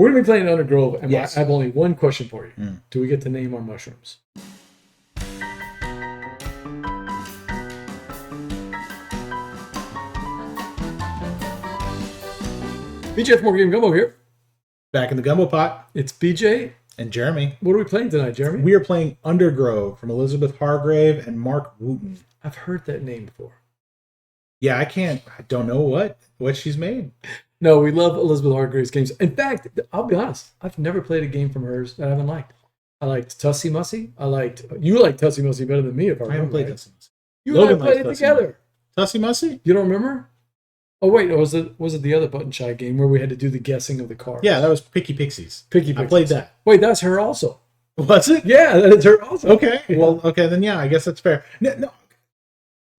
We're going to be playing Undergrove, and Yes. I have only one question for you. Mm. Do we get to name our mushrooms? BJ from Game Gumbo here. Back in the gumbo pot. It's BJ. And Jeremy. What are we playing tonight, Jeremy? We are playing Undergrove from Elizabeth Hargrave and Mark Wooten. I've heard that name before. Yeah, I don't know what she's made. No, we love Elizabeth Hargrave's games. In fact, I'll be honest, I've never played a game from hers that I haven't liked. I liked Tussie Mussie. You liked Tussie Mussie better than me, if I remember. I haven't played right. Tussie Mussie. You Logan and I played it likes together. Tussie Mussie? You don't remember? Oh wait, was it the other button shy game where we had to do the guessing of the cards? Yeah, that was Picky Pixies. Picky I Pixies. played that. Wait, that's her also. Was it? Yeah, that is her also. Okay. Yeah. Well, okay, then yeah, I guess that's fair. No.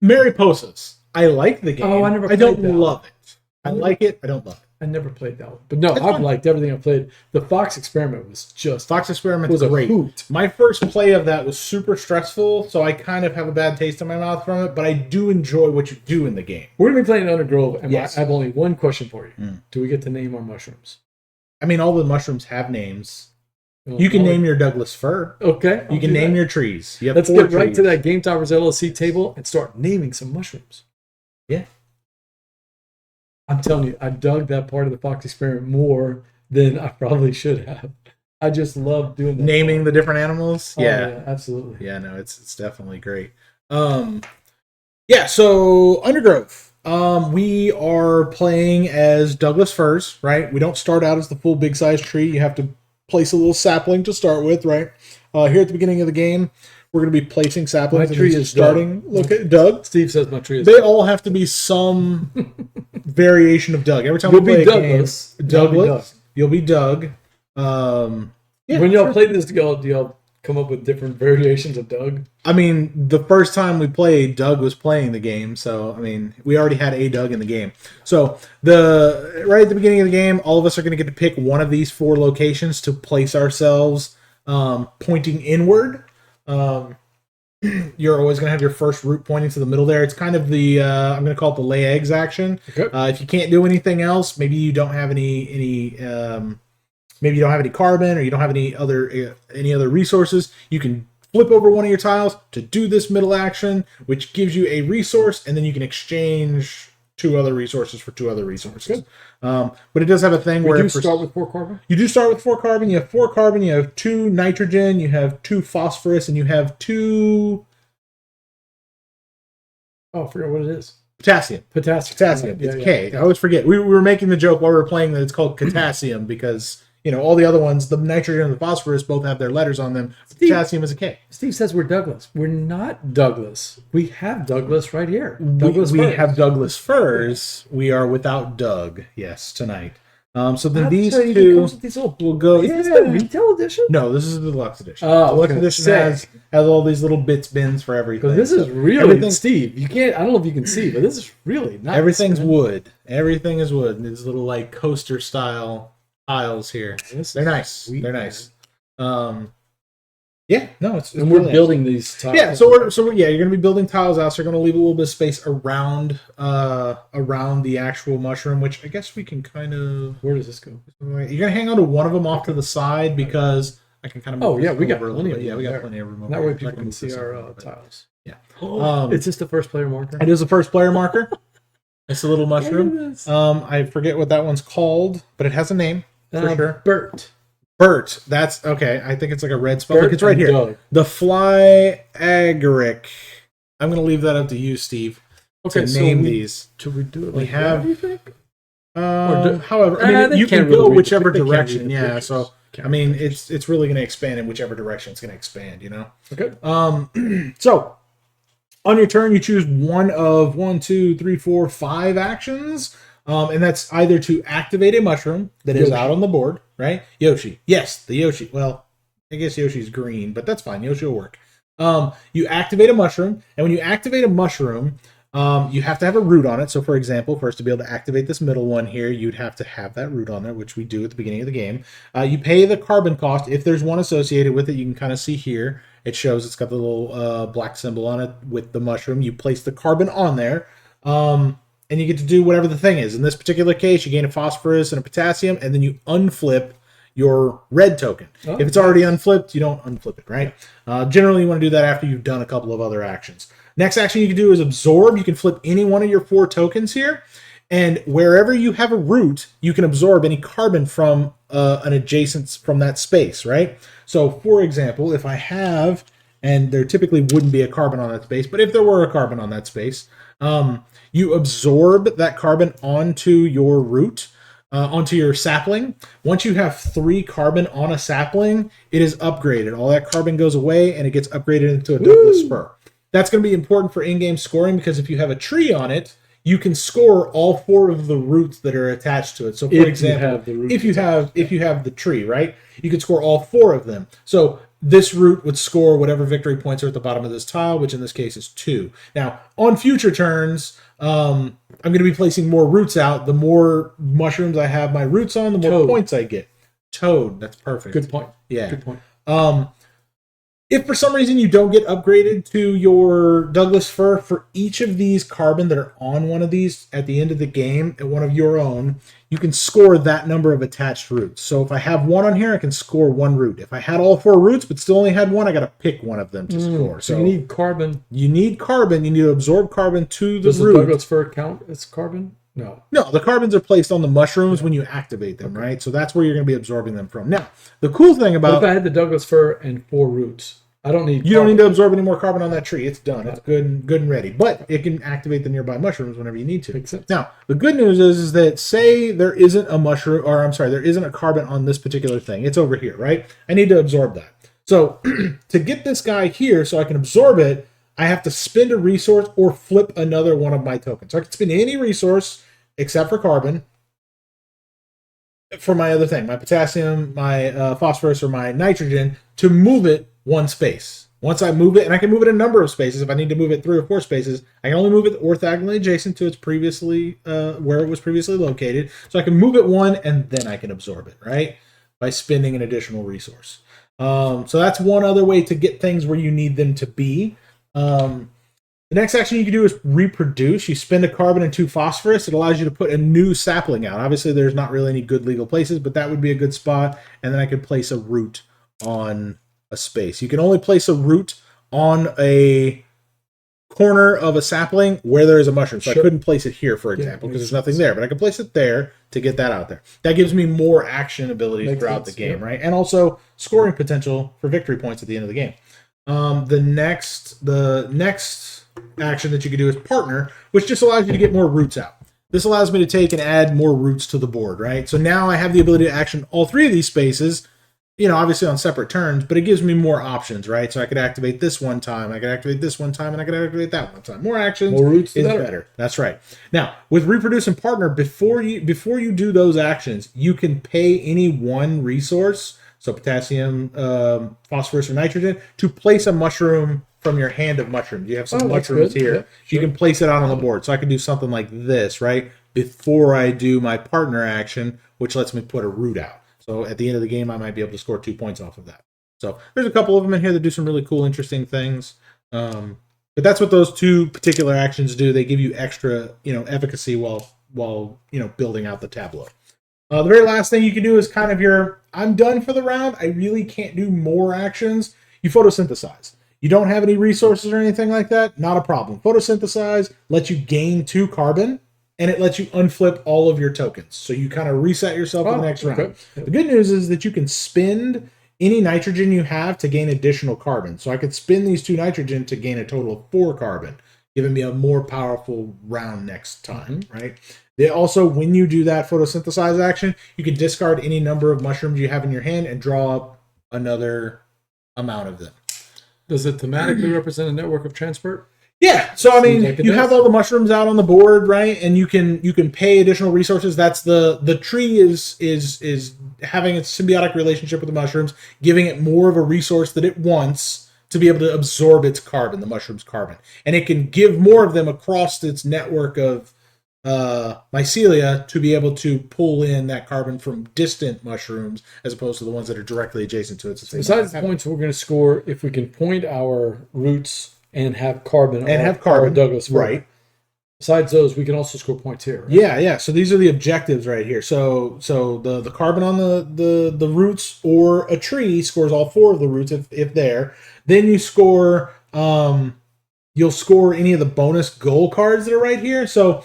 Mariposas. I like the game. Oh, I never I don't played that. love it. I like it. I don't love it. I never played that one. But no, It's I've fun. liked everything I played. The Fox Experiment was just Fox Experiment was is a great. hoot. My first play of that was super stressful, so I kind of have a bad taste in my mouth from it, but I do enjoy what you do in the game. We're going to be playing Undergrove, and Yes. I have only one question for you. Mm. Do we get to name our mushrooms? I mean, all the mushrooms have names. Well, You can I'll- name your Douglas fir. Okay. You can name your trees. You have Let's 4 get right trees. to that Game Toppers LLC table and start naming some mushrooms. Yeah. I'm telling you, I dug that part of the Fox Experiment more than I probably should have. I just love doing that. Naming the different animals. Oh, Yeah. absolutely. Yeah, no, it's definitely great. Yeah, so Undergrove. We are playing as Douglas firs, right? We don't start out as the full big size tree. You have to place a little sapling to start with, right? Here at the beginning of the game, we're going to be placing saplings. My tree and is starting. Doug. Look at Doug. Steve says my tree is They all have to be some variation of Doug. Every time You'll we play be a Douglas. game, You'll be Douglas. You'll be Doug. Yeah, when y'all sure. play this, do y'all come up with different variations of Doug? I mean, the first time we played, Doug was playing the game, so I mean, we already had a Doug in the game. So right at the beginning of the game, all of us are going to get to pick one of these 4 locations to place ourselves, pointing inward. You're always going to have your first root pointing to the middle there. It's kind of the I'm going to call it the lay eggs action. Okay. If you can't do anything else, maybe you don't have any maybe you don't have any carbon or you don't have any other resources, you can flip over one of your tiles to do this middle action, which gives you a resource, and then you can exchange 2 other resources for 2 other resources. But it does have a thing where We do start with 4 carbon? you do start with 4 carbon. You have 4 carbon. You have 2 nitrogen. You have 2 phosphorus, and you have 2 Oh, I forgot what it is. potassium. Potassium. It's K. I always forget. We were making the joke while we were playing that it's called potassium because all the other ones, the nitrogen and the phosphorus, both have their letters on them. Potassium is a K. Steve says we're Douglas. We're not Douglas. We have Douglas right here. We Douglas firs. have Douglas firs. We are without Doug. Yes, tonight. So then these It 2 comes with these little. will go. Is this the retail edition? No, this is the deluxe edition. Oh, the deluxe okay. edition Sick. has all these little bins for everything. Because this is So really everything- Steve. You can't. I don't know if you can see, but this is really nice. Everything's man. wood. Everything is wood. And these little like coaster style tiles here. This They're is nice. sweet, They're man. nice. Yeah, no, it's And we're really nice. building these tiles. Yeah, so we're you're going to be building tiles out. So you're going to leave a little bit of space around the actual mushroom, which I guess we can kind of. Where does this go? You're going to hang on to one of them off to the side because I can kind of. Oh move yeah, this we got over a plenty little of bit. Yeah, we got there. plenty of room. That over way here. people I can move see this our over a little bit. tiles. Yeah. Is this the first player marker? It is the first player marker. It's a little mushroom. I forget what that one's called, but it has a name for sure. Bert. Bert. That's okay. I think it's like a red spell. Look, Bert it's right and here. Doug. The fly agaric. I'm going to leave that up to you, Steve. Okay, to so name we- these. Should we do it We like have- that, you think? However, I mean, they you can can't go really read whichever they can't read direction. the Yeah. pictures. So Can't I mean, read the it's really going to expand in whichever direction it's going to expand. Okay. So on your turn, you choose one of 1, 2, 3, 4, 5 actions. And that's either to activate a mushroom that is Yoshi. out on the board, right? Yoshi. Yes, the Yoshi. Well, I guess Yoshi's green, but that's fine. Yoshi will work. You activate a mushroom, and when you activate a mushroom, you have to have a root on it. So, for example, first to be able to activate this middle one here, you'd have to have that root on there, which we do at the beginning of the game. You pay the carbon cost. If there's one associated with it, you can kind of see here. It shows it's got the little black symbol on it with the mushroom. You place the carbon on there, and you get to do whatever the thing is. In this particular case, you gain a phosphorus and a potassium, and then you unflip your red token. Oh, if it's already unflipped, you don't unflip it, right? Generally, you want to do that after you've done a couple of other actions. Next action you can do is absorb. You can flip any one of your 4 tokens here, and wherever you have a root, you can absorb any carbon from an adjacent from that space, right? So, for example, if I have, and there typically wouldn't be a carbon on that space, but if there were a carbon on that space, you absorb that carbon onto your root, onto your sapling. Once you have 3 carbon on a sapling, it is upgraded. All that carbon goes away, and it gets upgraded into a Douglas fir. That's going to be important for in-game scoring, because if you have a tree on it, you can score all 4 of the roots that are attached to it. So, for example, if you have the tree, right, you can score all 4 of them. So this root would score whatever victory points are at the bottom of this tile, which in this case is 2. Now, on future turns, I'm going to be placing more roots out. The more mushrooms I have my roots on, the more points I get. Toad, that's perfect. Good point. Yeah. Good point. If for some reason you don't get upgraded to your Douglas fir, for each of these carbon that are on one of these at the end of the game, at one of your own, you can score that number of attached roots. So if I have 1 on here, I can score 1 root. If I had all 4 roots but still only had 1, I got to pick one of them to score. So you need carbon. You need carbon. You need to absorb carbon to the root. Does the Douglas fir count as carbon? No. No, the carbons are placed on the mushrooms when you activate them, right? So that's where you're going to be absorbing them from. Now, the cool thing about... But if I had the Douglas fir and 4 roots, I don't need... You don't need to absorb any more carbon on that tree. It's done. It's good and ready. But it can activate the nearby mushrooms whenever you need to. Makes sense. Now, the good news is that, say there isn't a mushroom, or I'm sorry, there isn't a carbon on this particular thing. It's over here, right? I need to absorb that. So, to get this guy here so I can absorb it, I have to spend a resource or flip another one of my tokens. So I can spend any resource except for carbon for my other thing, my potassium, my phosphorus, or my nitrogen, to move it 1 space. Once I move it, and I can move it a number of spaces. If I need to move it 3 or 4 spaces, I can only move it orthogonally adjacent to its previously where it was previously located. So I can move it 1, and then I can absorb it, right? By spending an additional resource. So that's one other way to get things where you need them to be. The next action you can do is reproduce. You spend a carbon and 2 phosphorus. It allows you to put a new sapling out. Obviously, there's not really any good legal places, but that would be a good spot. And then I could place a root on a space. You can only place a root on a corner of a sapling where there is a mushroom. So I couldn't place it here, for example, because there's nothing there. But I can place it there to get that out there. That gives me more action abilities throughout the game, right? And also scoring potential for victory points at the end of the game. The next action that you can do is partner, which just allows you to get more roots out. This allows me to take and add more roots to the board, right? So now I have the ability to action all 3 of these spaces, obviously on separate turns, but it gives me more options, right? So I could activate this one time, I could activate this one time, and I could activate that one time. More actions, more roots is better. That's right. Now, with reproduce and partner, before you do those actions, you can pay any one resource, so potassium, phosphorus, or nitrogen, to place a mushroom from your hand of mushrooms. You have some mushrooms here. Yeah, you can place it out on the board. So I can do something like this, right? Before I do my partner action, which lets me put a root out. So at the end of the game, I might be able to score 2 points off of that. So there's a couple of them in here that do some really cool, interesting things. But that's what those 2 particular actions do. They give you extra, efficacy while building out the tableau. The very last thing you can do is kind of I'm done for the round. I really can't do more actions. You photosynthesize. You don't have any resources or anything like that? Not a problem. Photosynthesize lets you gain 2 carbon, and it lets you unflip all of your tokens. So you kind of reset yourself for the next round. The good news is that you can spend any nitrogen you have to gain additional carbon. So I could spend these 2 nitrogen to gain a total of 4 carbon, giving me a more powerful round next time, right? They also, when you do that photosynthesize action, you can discard any number of mushrooms you have in your hand and draw up another amount of them. Does it thematically represent a network of transport? Yeah. So I mean, you have all the mushrooms out on the board, right? And you can pay additional resources. That's the tree is having a symbiotic relationship with the mushrooms, giving it more of a resource that it wants to be able to absorb its carbon, the mushroom's carbon, and it can give more of them across its network of mycelia to be able to pull in that carbon from distant mushrooms as opposed to the ones that are directly adjacent to it. So besides the points we're going to score, if we can point our roots and have carbon, our Douglas fir. Right. besides those, we can also score points here. Right? Yeah. So these are the objectives right here. So the carbon on the roots or a tree scores all 4 of the roots if there. Then you score you'll score any of the bonus goal cards that are right here. So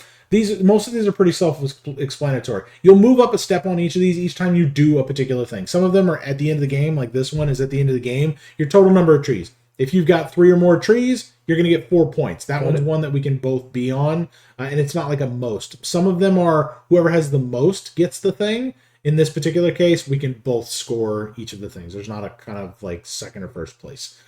most of these are pretty self-explanatory. You'll move up a step on each of these each time you do a particular thing. Some of them are at the end of the game, like this one is at the end of the game. Your total number of trees. If you've got 3 or more trees, you're going to get 4 points. That one's one that we can both be on, and it's not like a most. Some of them are whoever has the most gets the thing. In this particular case, we can both score each of the things. There's not a kind of like second or first place.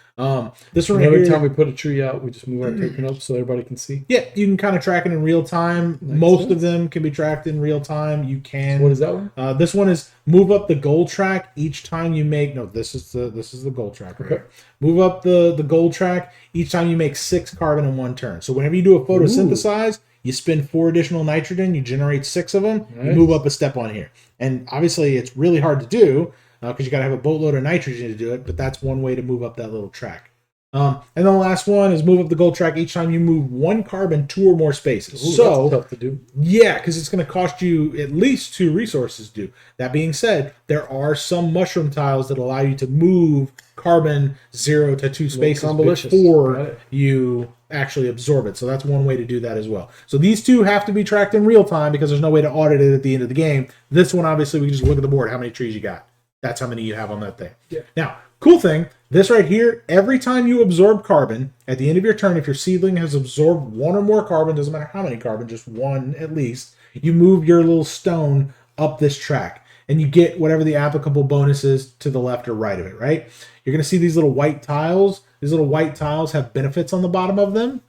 This one every time we put a tree out, we just move our token up so everybody can see. Yeah, you can kind of track it in real time. Most of them can be tracked in real time. You can. So what is that one? This one is move up the goal track each time you make. No, this is the goal track. Right? Okay. Move up the goal track each time you make 6 carbon in 1 turn. So whenever you do a photosynthesize, you spend 4 additional nitrogen. You generate 6 of them. Nice. You move up a step on here, and obviously it's really hard to do. Because you got to have a boatload of nitrogen to do it, but that's one way to move up that little track. And then the last one is move up the goal track each time you move 1 carbon 2 or more spaces. Ooh, so that's tough to do. Yeah, because it's going to cost you at least 2 resources to do. That being said, there are some mushroom tiles that allow you to move carbon 0 to 2 spaces before you actually absorb it. So that's one way to do that as well. So these 2 have to be tracked in real time because there's no way to audit it at the end of the game. This one, obviously, we can just look at the board, how many trees you got. That's how many you have on that thing. Yeah. Now, cool thing, this right here, every time you absorb carbon, at the end of your turn, if your seedling has absorbed 1 or more carbon, doesn't matter how many carbon, just 1 at least, you move your little stone up this track. And you get whatever the applicable bonus is to the left or right of it, right? You're going to see these little white tiles. These little white tiles have benefits on the bottom of them.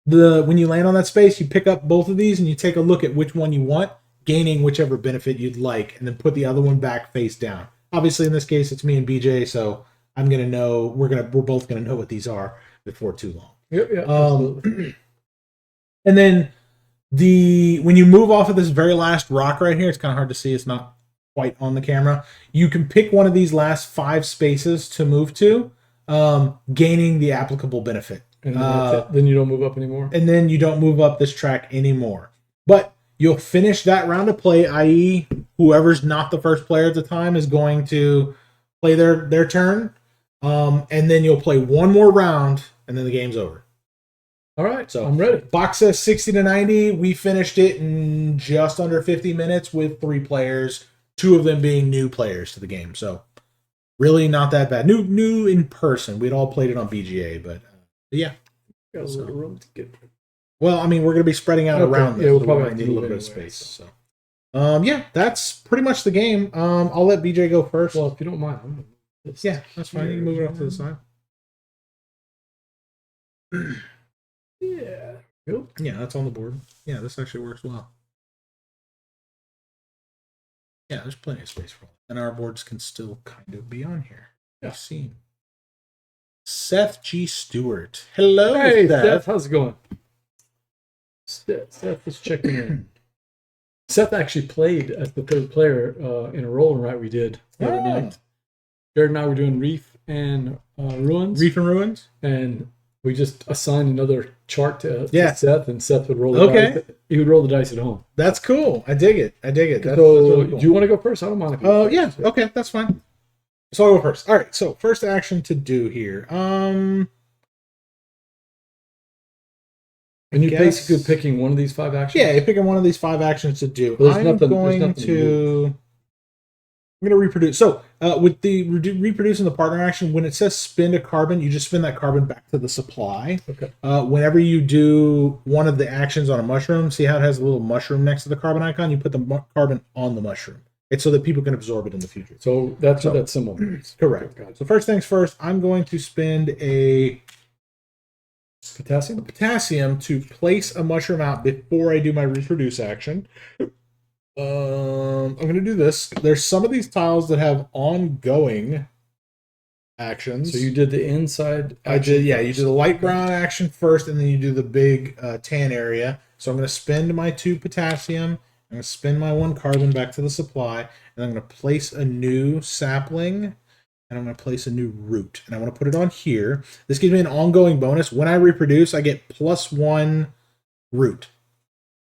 When you land on that space, you pick up both of these and you take a look at which one you want, gaining whichever benefit you'd like, and then put the other one back face down. Obviously, in this case, it's me and BJ, so I'm gonna know we're both gonna know what these are before too long. Yep. And then when you move off of this very last rock right here, it's kind of hard to see. It's not quite on the camera. You can pick one of these last 5 spaces to move to, gaining the applicable benefit. And then you don't move up anymore. And then you don't move up this track anymore. But you'll finish that round of play, i.e., whoever's not the first player at the time is going to play their turn, and then you'll play 1 more round, and then the game's over. All right, so I'm ready. Box says 60 to 90. We finished it in just under 50 minutes with 3 players, 2 of them being new players to the game. So really not that bad. New in person. We'd all played it on BGA, but yeah. Got a little room to get. Well, I mean, we're going to be spreading out around this. Yeah, we'll probably need a little bit of space. So, yeah, that's pretty much the game. I'll let BJ go first. Well, if you don't mind, I'm gonna yeah, that's fine. You can move it off to the side. Yeah. Yeah, that's on the board. Yeah, this actually works well. Yeah, there's plenty of space for all. And our boards can still kind of be on here. Yeah. I've seen. Seth G. Stewart. Hello, hey, Seth. How's it going? Seth is checking in. Seth actually played as the 3rd player in a roll and write we did the other night. Jared and I were doing Reef and Ruins. Reef and Ruins? And we just assigned another chart to Seth, and Seth would roll the dice. He would roll the dice at home. That's cool. I dig it. That's really cool. Do you want to go first? I don't mind if you go first. Yeah. Okay, that's fine. So I'll go first. All right, so first action to do here. And you're basically picking one of these 5 actions? Yeah, you're picking one of these 5 actions to do. I'm going to reproduce. So with the reproducing the partner action, when it says spend a carbon, you just spend that carbon back to the supply. Okay. Whenever you do one of the actions on a mushroom, see how it has a little mushroom next to the carbon icon? You put the carbon on the mushroom. It's so that people can absorb it in the future. So that's what that symbol means. Correct. Okay, so first things first, I'm going to spend a potassium to place a mushroom out before I do my reproduce action. I'm going to do this. There's some of these tiles that have ongoing actions. So you did the inside action. I did, yeah. You do the light brown action first, and then you do the big tan area. So I'm going to spend my 2 potassium. I'm going to spend my 1 carbon back to the supply, and I'm going to place a new sapling, and I'm going to place a new root, and I want to put it on here. This gives me an ongoing bonus. When I reproduce, I get +1 root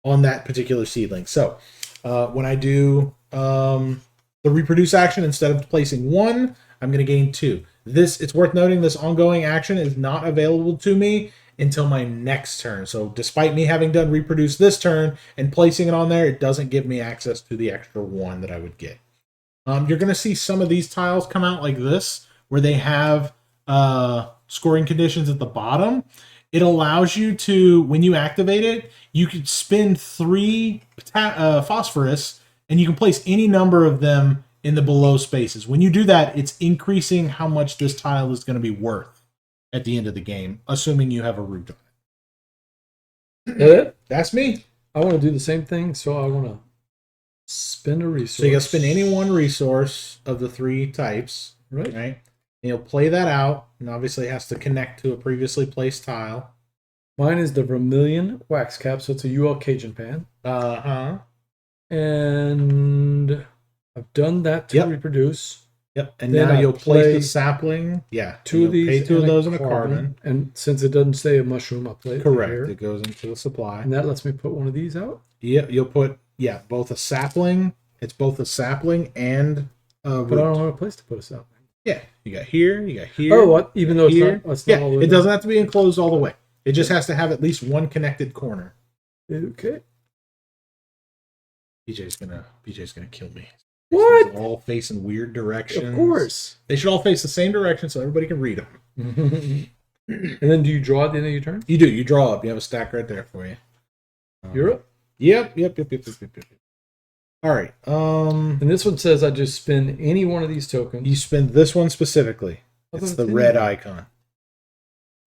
on that particular seedling. So when I do the reproduce action, instead of placing 1, I'm going to gain 2. It's worth noting this ongoing action is not available to me until my next turn. So despite me having done reproduce this turn and placing it on there, it doesn't give me access to the extra 1 that I would get. You're going to see some of these tiles come out like this, where they have scoring conditions at the bottom. It allows you to, when you activate it, you can spend 3 phosphorus, and you can place any number of them in the below spaces. When you do that, it's increasing how much this tile is going to be worth at the end of the game, assuming you have a root on it. That's me. I want to do the same thing, so I want to spend a resource. So you got to spend any one resource of the 3 types, right? And you'll play that out, and obviously it has to connect to a previously placed tile. Mine is the Vermilion Wax Cap, so it's a UL Cajun pan. And I've done that to reproduce. And then now you'll place the sapling. 2 of these. Pay 2 of those in a carbon. And since it doesn't say a mushroom, I'll play it. Correct. Here. It goes into the supply. And that lets me put one of these out? You'll put, both a sapling. It's both a sapling and a root. But I don't have a place to put a sapling. You got here, you got here. Oh, what? Even though here. It's not all the way it doesn't have to be enclosed all the way. It just has to have at least one connected corner. Okay. BJ's gonna kill me. What? All facing weird directions. Of course. They should all face the same direction so everybody can read them. And then do you draw at the end of your turn? You do. You draw up. You have a stack right there for you. You're up? Yep. All right. And this one says I just spend any one of these tokens. You spend this one specifically. It's the red icon.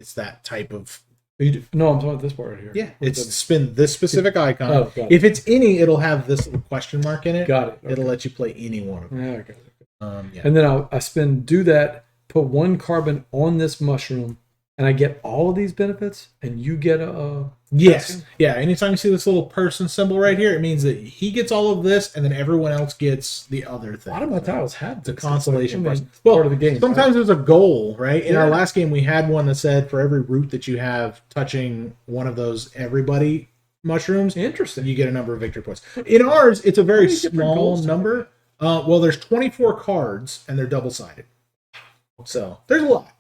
It's that type of... No, I'm talking about this part right here. Yeah, it's spin this specific icon. Oh, if it's any, it'll have this little question mark in it. Got it. Okay. It'll let you play any one of them. Yeah, okay. And then I do that, put 1 carbon on this mushroom, and I get all of these benefits, and you get a... Yes. Yeah, anytime you see this little person symbol right here, it means that he gets all of this, and then everyone else gets the other thing. A lot of my tiles have the constellation person. Part of the game. Sometimes there's a goal, right? In our last game, we had one that said for every root that you have touching one of those everybody mushrooms, interesting, you get a number of victory points. In ours, it's a very small number. Well, there's 24 cards, and they're double-sided. So there's a lot.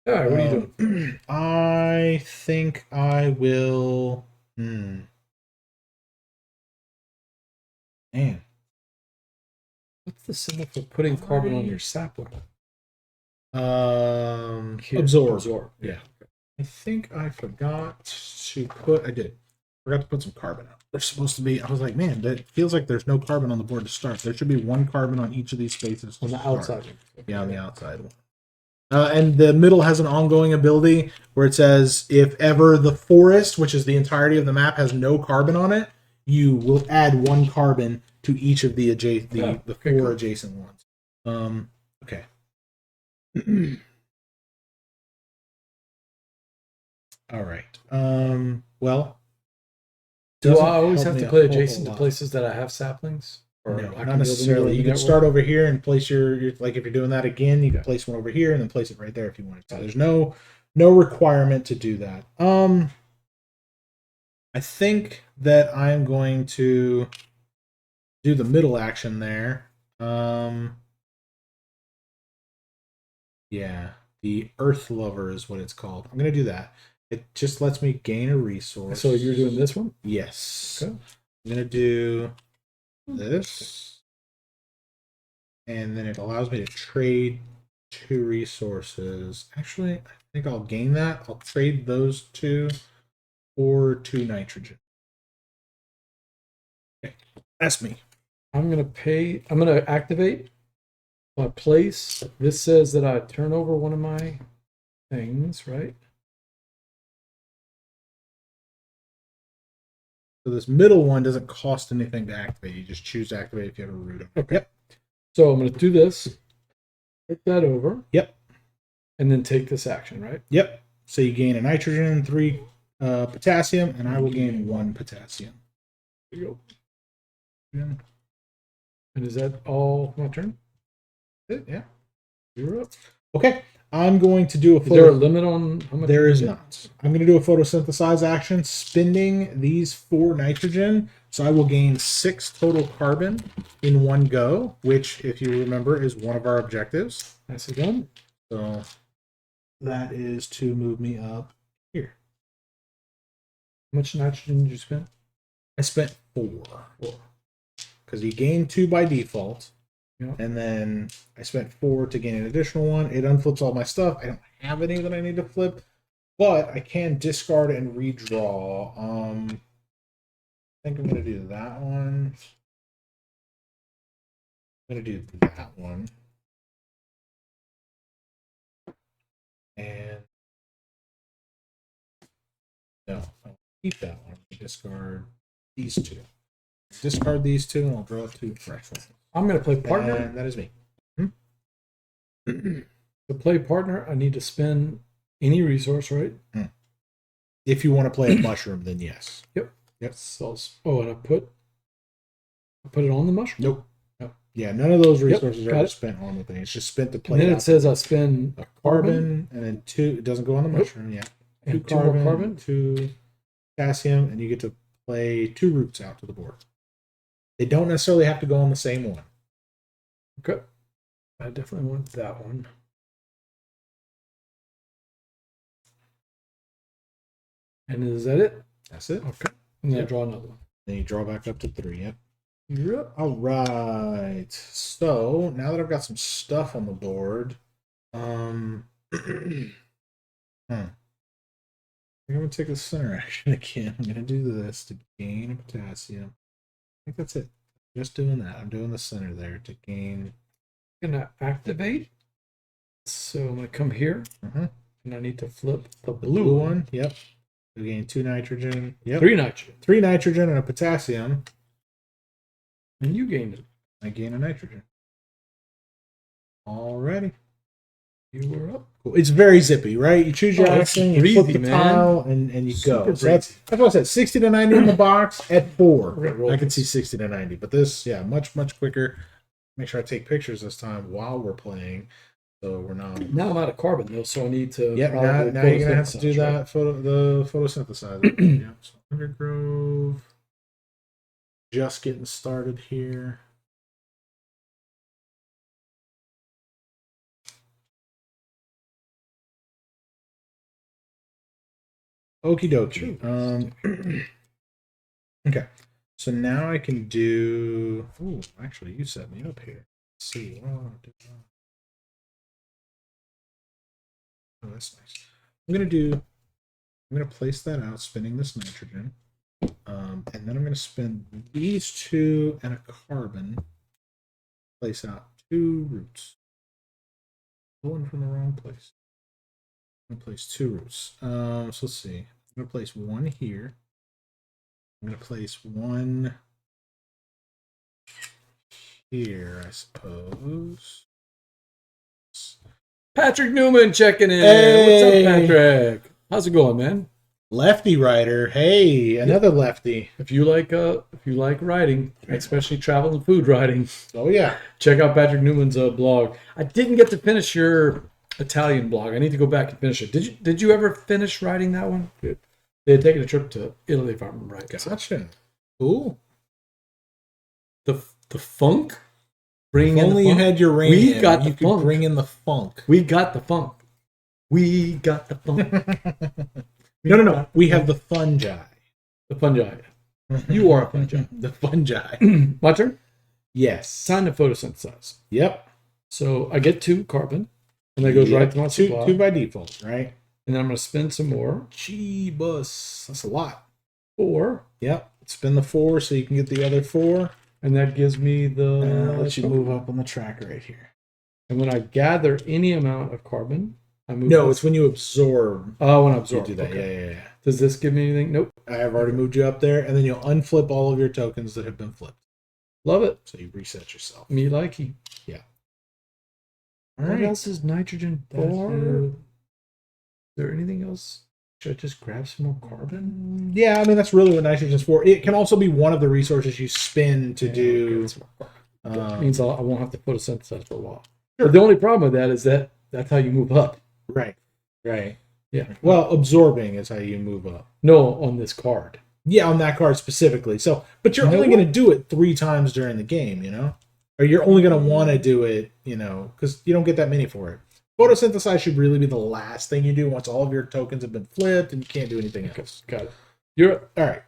All right, what are you doing? I think I will... Man. What's the symbol for putting carbon on your sapling? Absorb. Yeah. I think I forgot to put... I did. Forgot to put some carbon out. There's supposed to be... I was like, man, that feels like there's no carbon on the board to start. There should be 1 carbon on each of these spaces. On the outside. Yeah, on the outside one. And the middle has an ongoing ability where it says if ever the forest, which is the entirety of the map, has no carbon on it, you will add 1 carbon to each of the 4 adjacent ones. Okay. All right. Well, do I always have to play adjacent to places that I have saplings? Or no, not necessarily. You can start over here and place your like if you're doing that again, you can place one over here and then place it right there if you want to. So there's no requirement to do that. I think that I'm going to do the middle action there. Yeah, the Earth Lover is what it's called. I'm going to do that. It just lets me gain a resource. So you're doing this one? Yes. Okay. I'm going to do this, and then it allows me to trade 2 resources. Actually, I think I'll gain that. I'll trade those 2 for 2 nitrogen. Okay, that's me. I'm gonna activate my place. This says that I turn over one of my things, right? So this middle one doesn't cost anything to activate. You just choose to activate if you have a root. Okay. Yep. So I'm going to do this. Take that over. Yep. And then take this action, right? Yep. So you gain a nitrogen, 3 potassium, and I will gain 1 potassium. There you go. Yeah. And is that all my turn? Yeah. You're up. Okay, I'm going to do a Is there a limit on how much? There you is can not. I'm going to do a photosynthesize action, spending these 4 nitrogen. So I will gain 6 total carbon in one go, which, if you remember, is one of our objectives. get? Nicely done. So that is to move me up here. How much nitrogen did you spend? I spent 4. Because you gain 2 by default. Yeah. And then I spent 4 to gain an additional 1. It unflips all my stuff. I don't have any that I need to flip, but I can discard and redraw. I think I'm going to do that one. I'm going to do that one. And no, I'll keep that one. Discard these 2. Discard these 2, and I'll draw 2 fresh ones. I'm going to play partner. And that is me. To play partner, I need to spend any resource, right? If you want to play a mushroom, then yes. Yep. Yep. So, and I put it on the mushroom. Nope. No. Yeah, none of those resources got are it. spent on the thing. It's just spent to play. And then out it says I spend a carbon, and then 2. It doesn't go on the mushroom. Yeah. and 2 2 more carbon. 2 potassium, and you get to play 2 roots out to the board. They don't necessarily have to go on the same one. Okay. I definitely want that one. And is that it? That's it. Okay. And then I Yep. draw another one. Then you draw back up to 3. Yep. Yep. All right. So now that I've got some stuff on the board, I'm gonna take the center action again. I'm gonna do this to gain a potassium. I think that's it. Just doing that. I'm doing the center there to gain. I'm going to activate. So I'm going to come here. And I need to flip the blue one. Yep. We gain 2 nitrogen. Yep. 3 nitrogen. 3 nitrogen and a potassium. And you gained it. I gain a nitrogen. Alrighty. You were up. Cool. It's very zippy, right? You choose your Oh, it's action, you breezy, flip the man. tile, and you Super go. So that's what I said. 60 to 90 in the box at 4. I can see 60 to 90, but this, yeah, much quicker. Make sure I take pictures this time while we're playing, so we're not. Now I'm out of carbon though, so I need to. Yeah, now you're gonna have to do that. The photosynthesizer. Yeah. So Undergrove. Just getting started here. Okie dokie. Okay. So now I can do. Oh, actually, you set me up here. Let's see. Oh, that's nice. I'm gonna place that out, spinning this nitrogen, and then I'm gonna spin these 2 and a carbon. Place out 2 roots. Going from the wrong place. I'm gonna place 2 roots. So let's see. I'm gonna place 1 here. I'm gonna place 1 here, I suppose. Patrick Newman checking in. Hey. What's up, Patrick? How's it going, man? Lefty writer. Hey, another lefty. If you like writing, especially travel and food writing, Oh yeah. check out Patrick Newman's blog. I didn't get to finish your Italian blog. I need to go back and finish it. Did you ever finish writing that one? Good. They had taken a trip to Italy, if I remember right. Gotcha. Cool. The funk. Bring If in only the you funk. had your rain. We in, got you the could funk. bring in the funk. We got the funk. We got the funk. No. We have the fungi. The fungi. You are a fungi. The fungi. My turn. Yes. Time to photosynthesize. Yep. So I get 2 carbon, and that goes right to my supply. 2 by default, right? And then I'm going to spend some more. Jeebus. That's a lot. 4. Yep. Spin the 4 so you can get the other 4. And that gives me the... Let you move up on the track right here. And when I gather any amount of carbon, I move... No, it's when you absorb. Oh, when I absorb. You do that. Okay. Yeah. Does this give me anything? Nope. I have already moved you up there, and then you'll unflip all of your tokens that have been flipped. Love it. So you reset yourself. Me likey. Yeah. All right. What else is nitrogen for? Is there anything else? Should I just grab some more carbon? Yeah, I mean, that's really what nitrogen's for. It can also be one of the resources you spin to do. That means I won't have to photosynthesize for a while. Sure. But the only problem with that is that That's how you move up. Right. Yeah. Well, absorbing is how you move up. No, on this card. Yeah, on that card specifically. So, but you're only going to do it 3 times during the game, or you're only going to want to do it, because you don't get that many for it. Photosynthesize should really be the last thing you do once all of your tokens have been flipped and you can't do anything else. Got it. You're all right.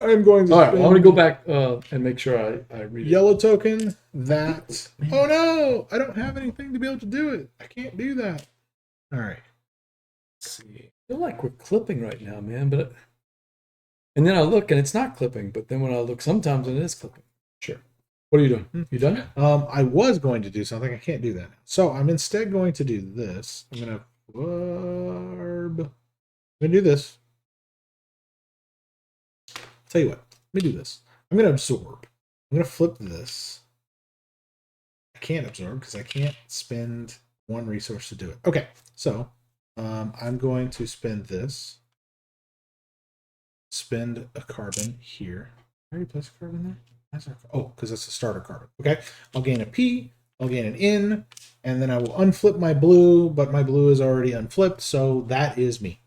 I'm going to. All right. Well, I'm going to go back and make sure I read yellow token. That. Oh no! I don't have anything to be able to do it. I can't do that. All right. Let's see. I feel like we're clipping right now, man. And then I look and it's not clipping. But then when I look, sometimes it is clipping. Sure. What are you doing? You done? I was going to do something. I can't do that now. So I'm instead going to do this. I'm going to do this. Tell you what. Let me do this. I'm going to absorb. I'm going to flip this. I can't absorb because I can't spend 1 resource to do it. Okay. So I'm going to spend this. Spend a carbon here. I already placed a carbon there? Oh, because it's a starter carbon. Okay. I'll gain a P. I'll gain an N. And then I will unflip my blue, but my blue is already unflipped. So that is me.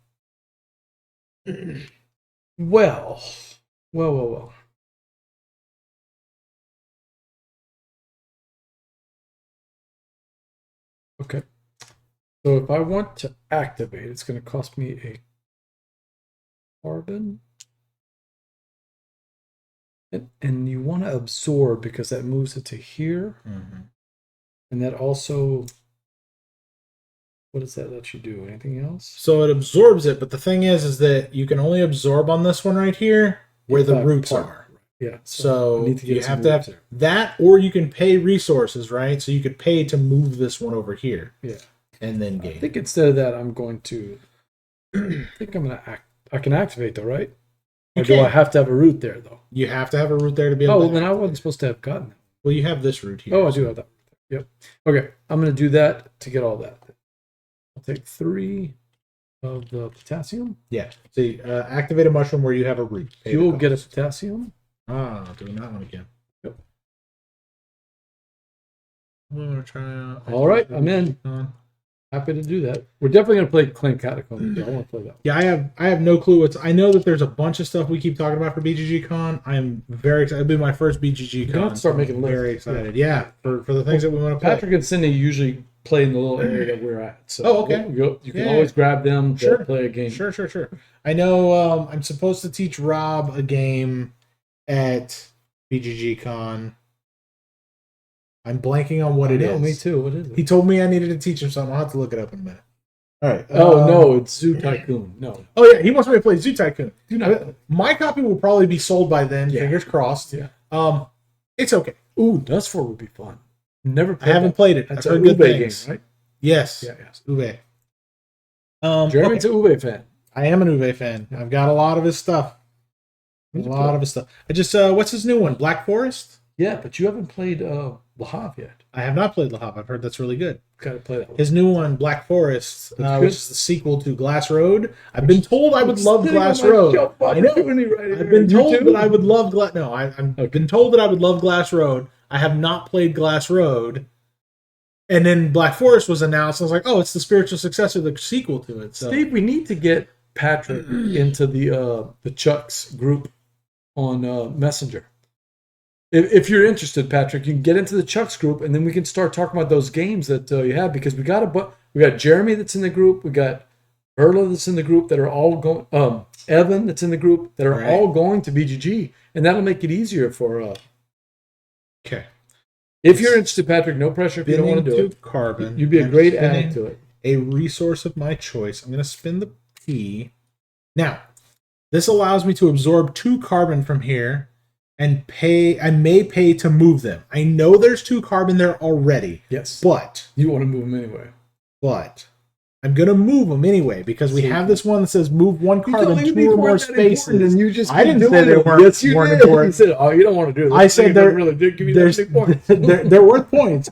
Well. Okay. So if I want to activate, it's going to cost me a carbon. And you want to absorb because that moves it to here. Mm-hmm. And that also, what does that let you do? Anything else? So it absorbs it, but the thing is that you can only absorb on this one right here where the roots are. Yeah. So you have to have that, or you can pay resources, right? So you could pay to move this one over here. Yeah. And then gain. I think instead of that, I'm going to, I can activate though, right? Or do I have to have a root there though? You have to have a root there to be able to. Oh, then I wasn't supposed to have gotten it. Well, you have this root here. Oh, I do have that. Yep. Okay, I'm going to do that to get all that. I'll take 3 of the potassium. Yeah. See, activate a mushroom where you have a root. You will get a potassium. Doing that one again. Yep. I'm going to try. All right, I'm in. Happy to do that. We're definitely going to play Claim Catacombs. I want to play that. Yeah, I have no clue. I know that there's a bunch of stuff we keep talking about for BGG Con. I am very excited. It'll be my first BGG Con. Have to start making lists. Very excited. Yeah, for the things that we want to play. Patrick and Cindy usually play in the little area that we're at. So okay. You can always grab them. Sure. Play a game. Sure. I know I'm supposed to teach Rob a game at BGG Con. I'm blanking on what it is. Me too. What is it? He told me I needed to teach him something. I'll have to look it up in a minute. All right. No, it's Zoo Tycoon. No. Oh yeah, he wants me to play Zoo Tycoon. My copy will probably be sold by then. Yeah. Fingers crossed. Yeah. It's okay. Ooh, Dustford would be fun. Never. I haven't played it. That's I've heard good things. Game, right? Yes. Yeah. Yes. Uwe. Jeremy's an Uwe fan. I am an Uwe fan. I've got a lot of his stuff. I just what's his new one? Black Forest? Yeah, but you haven't played Le Havre yet. I have not played Le Havre. I've heard that's really good. Got to play that one. His new one, Black Forest, which is the sequel to Glass Road. I've been told I would love Glass Road. I know. I've been told that I would love Glass. No, I've been told that I would love Glass Road. I have not played Glass Road. And then Black Forest was announced. I was like, oh, it's the spiritual successor, the sequel to it. So. Steve, we need to get Patrick into the Chucks group on Messenger. If you're interested, Patrick, you can get into the Chucks group, and then we can start talking about those games that you have, because we got Jeremy that's in the group, we got Erla that's in the group that are all going, Evan that's in the group that are all going to BGG, and that'll make it easier for. Okay. If you're interested, Patrick, no pressure. If you don't want to do it, carbon. You'd be a great add to it. A resource of my choice. I'm going to spin the P. Now, this allows me to absorb 2 carbon from here. And I may pay to move them. I know there's 2 carbon there already. Yes. But you want to move them anyway. But I'm gonna move them anyway because we have this one that says move 1 carbon 2 or more spaces. And you just I didn't say they weren't. Yes, you did. You said, "Oh, you don't want to do this." I said they're really did give you those big points. They're worth points.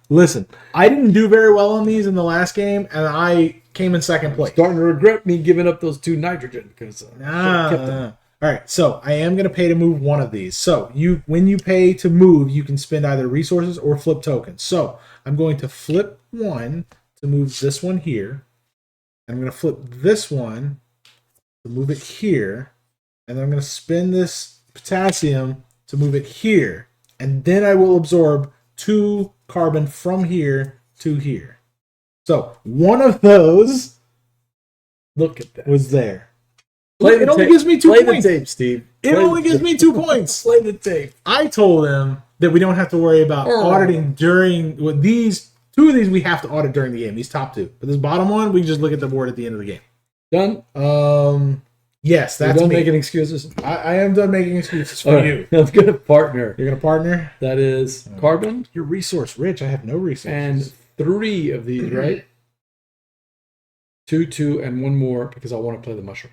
Listen. I didn't do very well on these in the last game, and I came in second place. Starting to regret me giving up those 2 nitrogen because I kept them. All right, so I am going to pay to move one of these. So when you pay to move, you can spend either resources or flip tokens. So I'm going to flip one to move this one here. I'm going to flip this one to move it here. And then I'm going to spend this potassium to move it here. And then I will absorb 2 carbon from here to here. So one of those, look at that, was there. It only gives me 2 points. points. Play the tape, Steve. It only gives me 2 points. Play the tape. I told them that we don't have to worry about auditing during with these 2 of these. We have to audit during the game. These top 2, but this bottom one, we can just look at the board at the end of the game. Done. Yes, that's You're done me. making excuses. I am done making excuses for you. I'm gonna partner. You're gonna partner. That is carbon. You're resource rich. I have no resources. And 3 of these, right? 2, 2, and 1 more because I want to play the mushroom.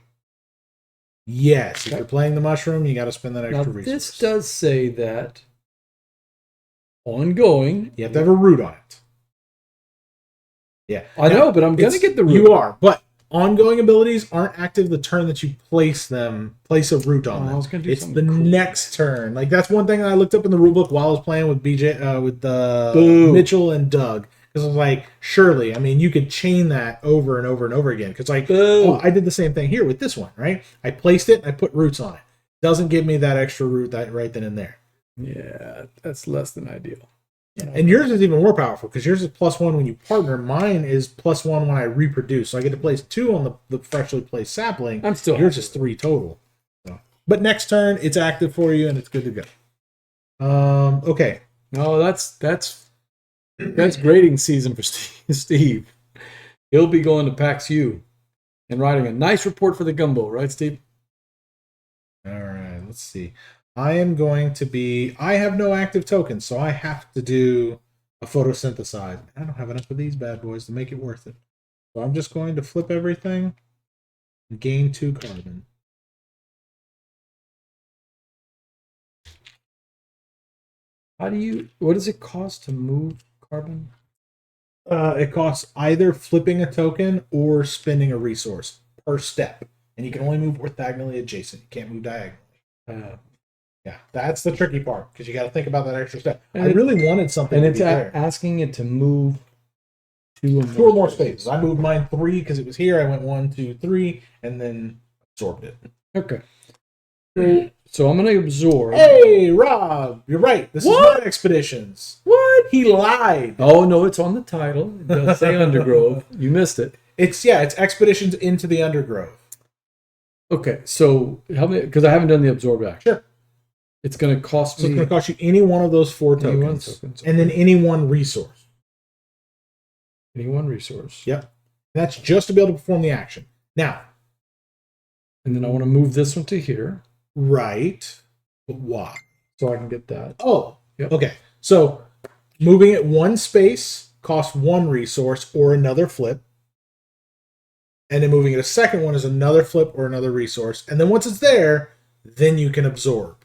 Yes, if you're playing the mushroom, you got to spend that extra resource. This does say that ongoing. You have to have a root on it. Yeah, I know, but I'm gonna get the root. You are, but ongoing abilities aren't active the turn that you place them. Place a root on them. I was gonna do it's the something cool. next turn. Like that's one thing I looked up in the rulebook while I was playing with BJ, with Mitchell and Doug. Because I was like, surely, I mean, you could chain that over and over and over again. Because like, I did the same thing here with this one, right? I placed it, I put roots on it. Doesn't give me that extra root that right then and there. Yeah, that's less than ideal. Yeah. And yours is even more powerful because yours is +1 when you partner. Mine is +1 when I reproduce. So I get to place 2 on the freshly placed sapling. I'm still yours is 3 total. So. But next turn, it's active for you and it's good to go. Okay. No, that's grading season for Steve. He'll be going to PAX U and writing a nice report for the Gumbo, right, Steve? All right, let's see. I have no active tokens, so I have to do a photosynthesize. I don't have enough of these bad boys to make it worth it. So I'm just going to flip everything and gain 2 carbon. What does it cost to move carbon? It costs either flipping a token or spending a resource per step. And you can only move orthogonally adjacent. You can't move diagonally. Yeah, that's the tricky part because you got to think about that extra step. I really wanted something. And it's asking it to move 2 or more spaces. I moved mine 3 because it was here. I went 1, 2, 3, and then absorbed it. Okay. So I'm going to absorb. Hey, Rob, you're right. This is not expeditions. What? He lied. Oh no, it's on the title. It does say Undergrove. You missed it. It's expeditions into the Undergrove. Okay, so help me because I haven't done the absorb action. Sure. It's going to cost me. It's going to cost you any one of those 4 tokens, and then any one resource. Any one resource. Yep. That's just to be able to perform the action. Now. And then I want to move this one to here. Right. But why? So I can get that. Oh. Yep. Okay. So moving it 1 space costs 1 resource or another flip. And then moving it a second one is another flip or another resource. And then once it's there, then you can absorb.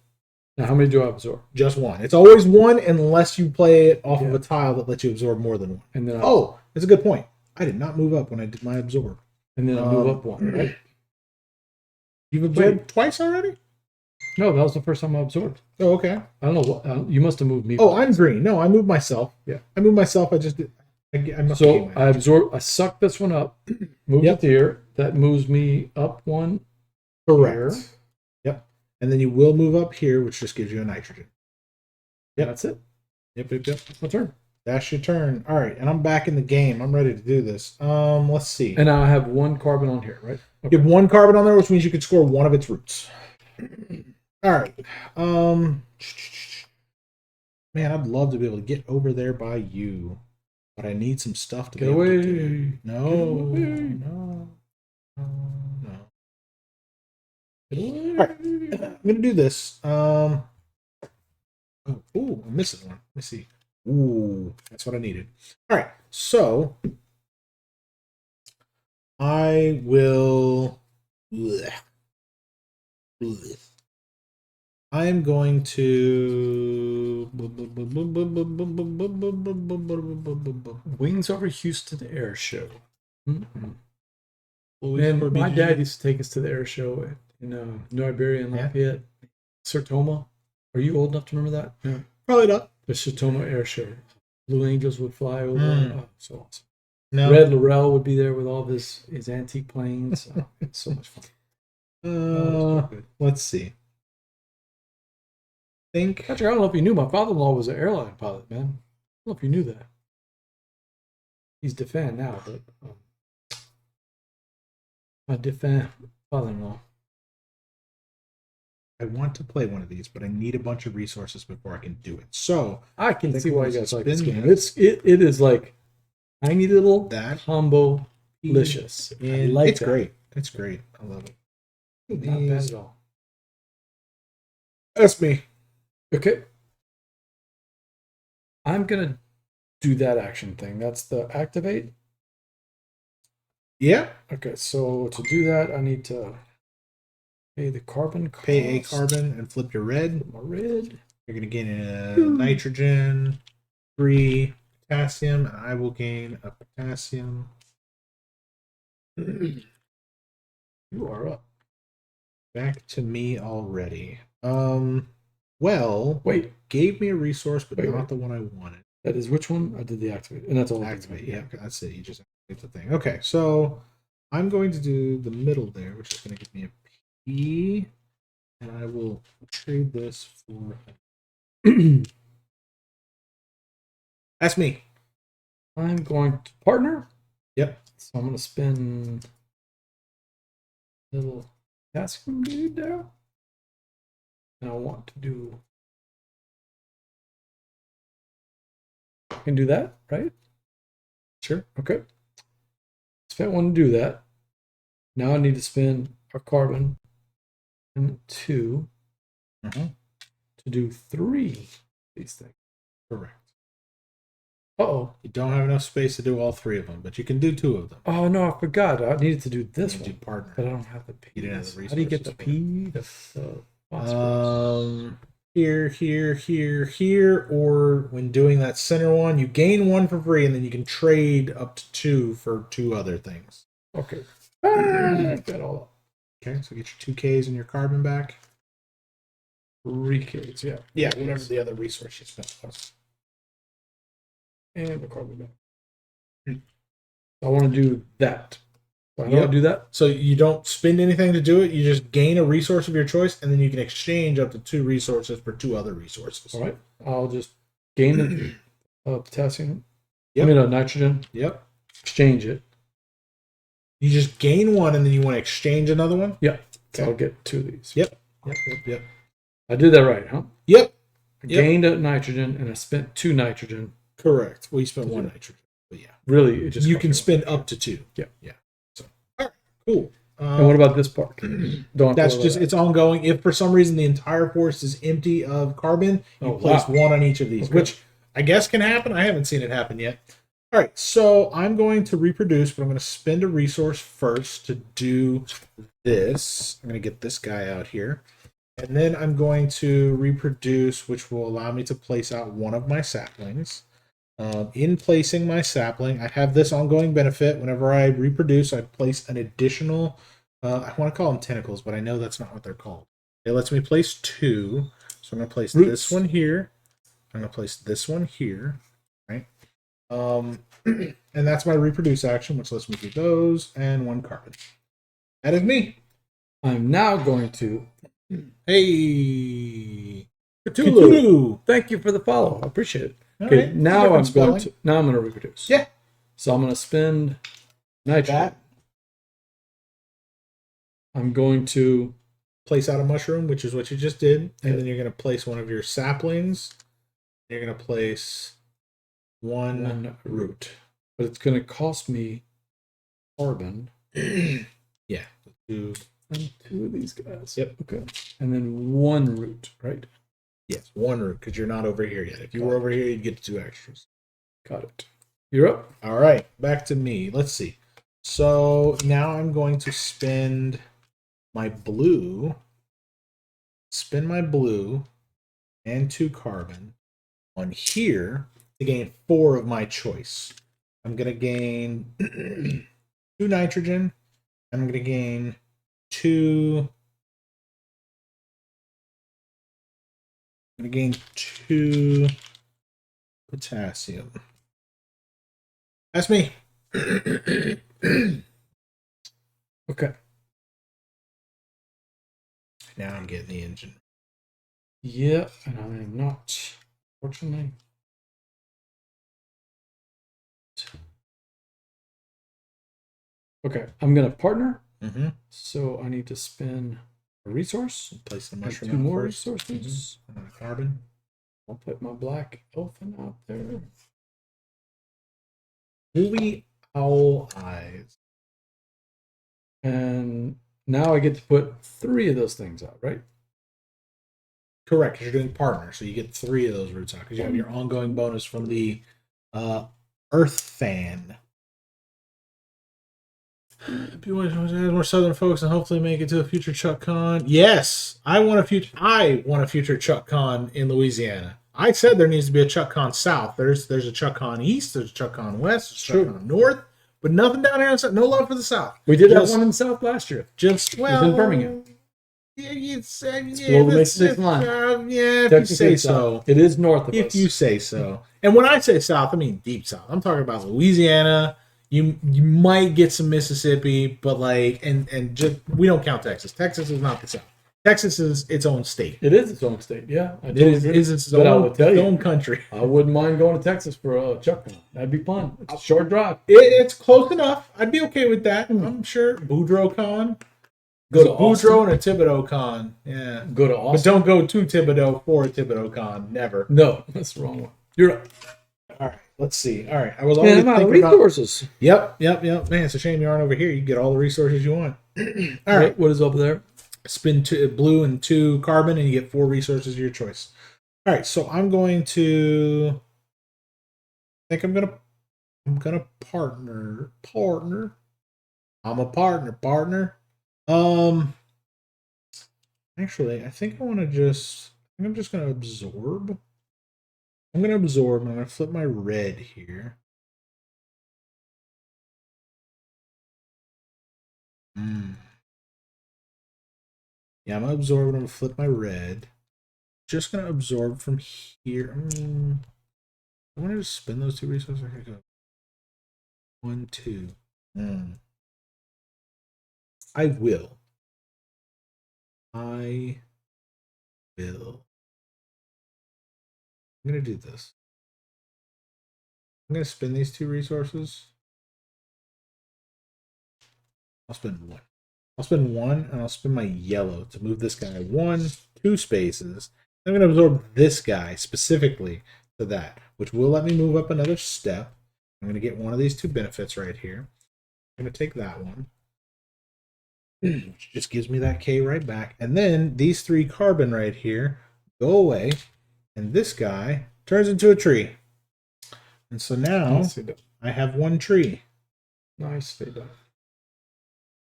Now, how many do I absorb? Just 1. It's always 1 unless you play it off of a tile that lets you absorb more than 1. And then that's a good point. I did not move up when I did my absorb. And then I move up 1, right? You've absorbed twice already? No, that was the first time I absorbed. Oh, okay. I don't know what you must have moved me. Oh, I'm green. No, I moved myself. Yeah, I moved myself. I just did. I absorb. I suck this one up. Move it here. That moves me up 1. Correct. Here. Yep. And then you will move up here, which just gives you a nitrogen. Yep. That's it. Yep. That's my turn. That's your turn. All right, and I'm back in the game. I'm ready to do this. Let's see. And now I have 1 carbon on here, right? Okay. You have 1 carbon on there, which means you could score 1 of its roots. All right. Man, I'd love to be able to get over there by you, but I need some stuff to get be able away. to do. No. All right, I'm gonna do this. I'm missing one. Let me see. Ooh, that's what I needed. All right, so I will. I am going to Wings over Houston Air Show. Man, my dad used to take us to the air show. in New Iberia and Yeah. Lafayette. Sertoma. Are you old enough to remember that? Yeah. Probably not. The Sertoma air show. Blue Angels would fly over. Oh, so awesome. No. Red Laurel would be there with all of his antique planes. Oh, it's so much fun. Let's see. Think. Patrick, I don't know if you knew my father-in-law was an airline pilot, man. I don't know if you knew that. He's defan now, but my defan father-in-law. I want to play one of these, but I need a bunch of resources before I can do it. So I can see why you guys like this game. this. It is like tiny little That combo delicious. I like it's that. great. It's great. I love it. Not bad at all. That's me. Okay. I'm gonna do that action thing. That's the activate. Yeah. Okay, so to do that, I need to pay the carbon cost. Pay a carbon and flip your red. My red. You're gonna gain a nitrogen, 3 potassium, and I will gain a potassium. You are up. Back to me already. Well, Wait, gave me a resource, but Wait, not wait. the one I wanted. that is which one? I did the activate, and that's all. I did. Activate, yeah, that's it. You just activate the thing. Okay, so I'm going to do the middle there, which is going to give me a P, and I will trade this for. That's me. I'm going to partner. Yep. So I'm going to spin little potassium dude there. And I want to do. I can do that, right? Sure. Okay. Spent one to do that. Now I need to spend a carbon and 2 Mhm. to do 3 of these things. Correct. Uh-oh. You don't have enough space to do all 3 of them, but you can do 2 of them. Oh, no, I forgot. I needed to do this You one. do partner. But I don't have the P. You didn't have the How do you get the resources P? The phosphorus. Here, or when doing that center one, you gain 1 for free, and then you can trade up to 2 for 2 other things. Okay. Got all up. Okay, so get your 2 Ks and your carbon back. 3 Ks, yeah. Yeah, whatever the other resource you spent was. And the carbon back. I want to do that. So how do I Yep. do that? So you don't spend anything to do it. You just gain a resource of your choice, and then you can exchange up to 2 resources for 2 other resources. All right. I'll just gain the potassium. Yep. I mean, nitrogen. Yep. Exchange it. You just gain 1, and then you want to exchange another one? Yeah. So Okay. I'll get 2 of these. Yep. I did that right, huh? Yep. I gained a nitrogen and I spent 2 nitrogen. Correct. Well, you spent 1 nitrogen. But yeah. Really, it just You cost can me spend 1. up to 2. Yeah. Yeah. So, all right. Cool. And what about this part? Don't That's just, it's ongoing. If for some reason the entire forest is empty of carbon, you place 1 on each of these, which I guess can happen. I haven't seen it happen yet. All right, so I'm going to reproduce, but I'm going to spend a resource first to do this. I'm going to get this guy out here. And then I'm going to reproduce, which will allow me to place out 1 of my saplings. In placing my sapling, I have this ongoing benefit. Whenever I reproduce, I place an additional, I want to call them tentacles, but I know that's not what they're called. It lets me place 2. So I'm going to place this one here. I'm going to place this one here. Right? And that's my reproduce action, which lets me do those and 1 carbon. That is me. I'm now going to. Hey, Cthulhu. Thank you for the follow. I appreciate it. Okay, right. now I'm Different going to. Now I'm going to reproduce. Yeah. So I'm going to spend nitrogen. That. I'm going to place out a mushroom, which is what you just did, and then you're going to place 1 of your saplings. You're going to place 1 root. But it's going to cost me carbon. Yeah. 2 and 2 of these guys. Yep. Okay. And then 1 root, right? Yes, 1 root, because you're not over here yet. If you were over here, you'd get 2 extras. Got it. You're up. All right, back to me. Let's see. So now I'm going to spend my blue. Spend my blue and 2 carbon on here to gain 4 of my choice. I'm going to gain 2 nitrogen. I'm going to gain 2 I'm going to gain 2 potassium. That's me. Okay. Now I'm getting the engine. Yeah, and I am not, fortunately. Okay, I'm gonna partner. Mm-hmm. So I need to spin a resource. Place the and mushroom 2 out more first. resources. Carbon. I'll put my black elephant out there. Movie owl eyes. And now I get to put 3 of those things out, right? Correct, because you're doing partner, so you get 3 of those roots out because you have your ongoing bonus from the Earth Fan. People want more Southern folks and hopefully make it to a future Chuck Con. Yes, I want a future Chuck Con in Louisiana. I said there needs to be a Chuck Con South. There's a Chuck Con East. There's a Chuck Con West. There's a Chuck Con North. But nothing down here in the South. No love for the South. We did have one in the South last year. Just well, in Birmingham. Yeah, you'd say below the Mississippi line. Yeah, if you say so. It is north of us. If you say so. And when I say South, I mean deep South. I'm talking about Louisiana. You might get some Mississippi, but like and just we don't count Texas. Texas is not the South. Texas is its own state. It is its own state. Yeah, it is its own country. I wouldn't mind going to Texas for a Chuck Con. That'd be fun. It's a short drive. It's close enough. I'd be okay with that. I'm sure. Boudreaux Con. Go to Boudreaux and a Thibodeau Con. Yeah. Go to Austin. But don't go to Thibodeau for a Thibodeau Con. Never. No, that's the wrong one. You're right. All right. Let's see. All right. I was already thinking resources. Yep. Man, it's a shame you aren't over here. You can get all the resources you want. All right. What is over there? Spin 2 blue and 2 carbon, and you get 4 resources of your choice. All right. So I'm going to. I think I'm gonna partner. I'm a partner. Actually, I think I'm just gonna absorb. I'm gonna absorb, and I'm gonna flip my red here. Yeah, I'm gonna absorb, and I'm gonna flip my red. Just gonna absorb from here. I want to just spin those 2 resources. I go 1, 2. I will. I'm going to do this. I'm going to spin these 2 resources. I'll spin 1. I'll spin 1, and I'll spin my yellow to move this guy 1, 2 spaces. I'm going to absorb this guy specifically to that, which will let me move up another step. I'm going to get one of these 2 benefits right here. I'm going to take that one, which just gives me that K right back. And then these 3 carbon right here go away, and this guy turns into a tree. And so now I have 1 tree. Nicely done.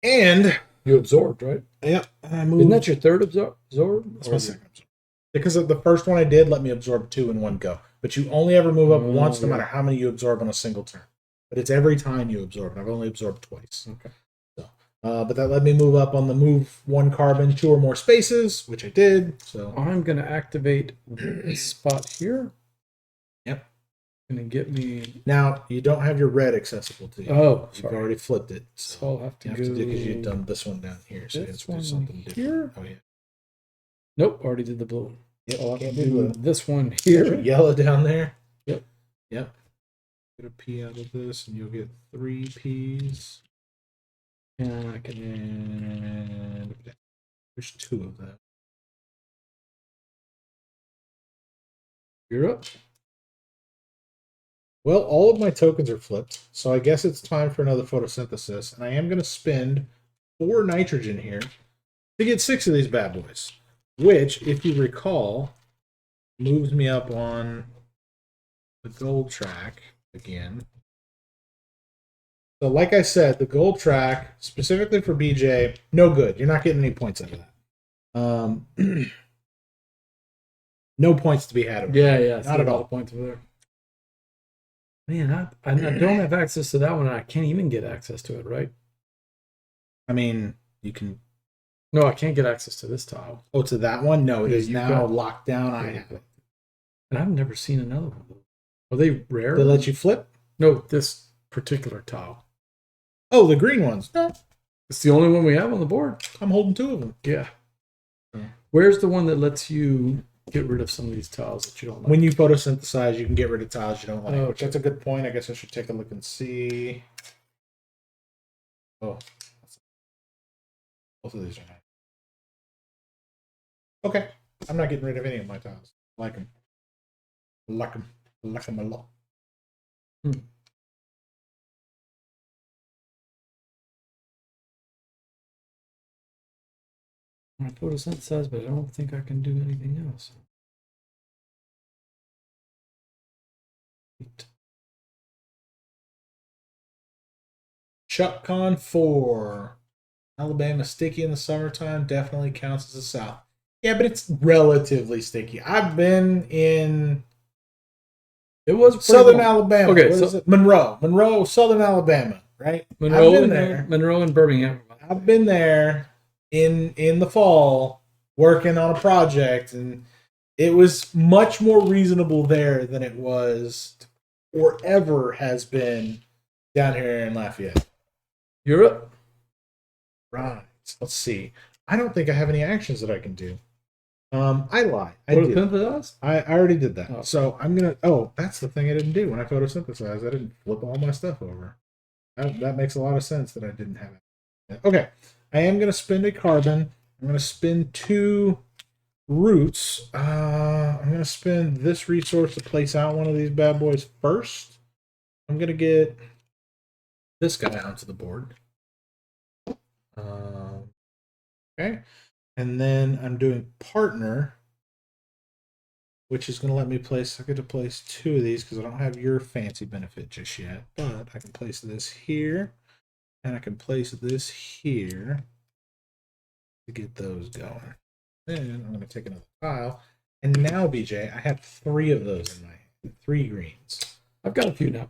And you absorbed, right? Yep. Isn't that your third absorb? That's my second absorb. Because of the first one I did let me absorb 2 in one go. But you only ever move up once, no matter how many you absorb on a single turn. But it's every time you absorb. And I've only absorbed twice. Okay. So, but that let me move up on the move 1 carbon, 2 or more spaces, which I did. So I'm going to activate this spot here. Yep. And then get me. Now you don't have your red accessible to you. Oh, you've already flipped it. So I'll have to do because you've done this one down here. So you have to do something different. Here? Oh yeah. Nope, already did the blue. Yep, I'll have to do this one here. Yellow down there. Yep. Get a P out of this, and you'll get 3 Ps. And I can. There's 2 of them. You're up. Well, all of my tokens are flipped, so I guess it's time for another photosynthesis, and I am going to spend 4 nitrogen here to get 6 of these bad boys. Which, if you recall, moves me up on the gold track again. So like I said, the gold track, specifically for BJ, no good. You're not getting any points out of that. No points to be had. Yeah. Not at all. Points over there. Man, I don't have access to that one, and I can't even get access to it, right? I mean, you can No, I can't get access to this tile. Oh, to that one? No, it Yeah, is you now got- locked down. I Yeah. have it. And I've never seen another one of those. Are they rare? They let you flip? No, this particular tile. Oh, the green ones. No, It's the only one we have on the board. I'm holding 2 of them. Yeah. Hmm. Where's the one that lets you get rid of some of these tiles that you don't like? When you photosynthesize, you can get rid of tiles you don't like. Oh, Which that's a good point. I guess I should take a look and see. Oh, both of these are nice. Okay, I'm not getting rid of any of my tiles. I like them. I like them. I like them a lot. I photosynthesize, but I don't think I can do anything else. ChuckCon 4. Alabama sticky in the summertime definitely counts as a South. Yeah, but it's relatively sticky. I've been in It was Southern long. Alabama. Okay, What so is it? Monroe, Southern Alabama, right? Monroe, I've been and there. Monroe and Birmingham. I've been there in the fall working on a project, and it was much more reasonable there than it was or ever has been down here in Lafayette. Europe. Right. Let's see. I don't think I have any actions that I can do. I lie. I Photosynthesize? I already did that. Oh. So I'm gonna. Oh, that's the thing I didn't do when I photosynthesized. I didn't flip all my stuff over. That makes a lot of sense that I didn't have it. Okay, I am gonna spend a carbon. I'm gonna spend 2 roots. I'm gonna spend this resource to place out one of these bad boys first. I'm gonna get this guy onto the board. Okay. And then I'm doing partner, which is going to let me place, I get to place 2 of these because I don't have your fancy benefit just yet, but I can place this here and I can place this here to get those going. Then I'm going to take another tile. And now, BJ, I have 3 of those in my hand, 3 greens. I've got a few now.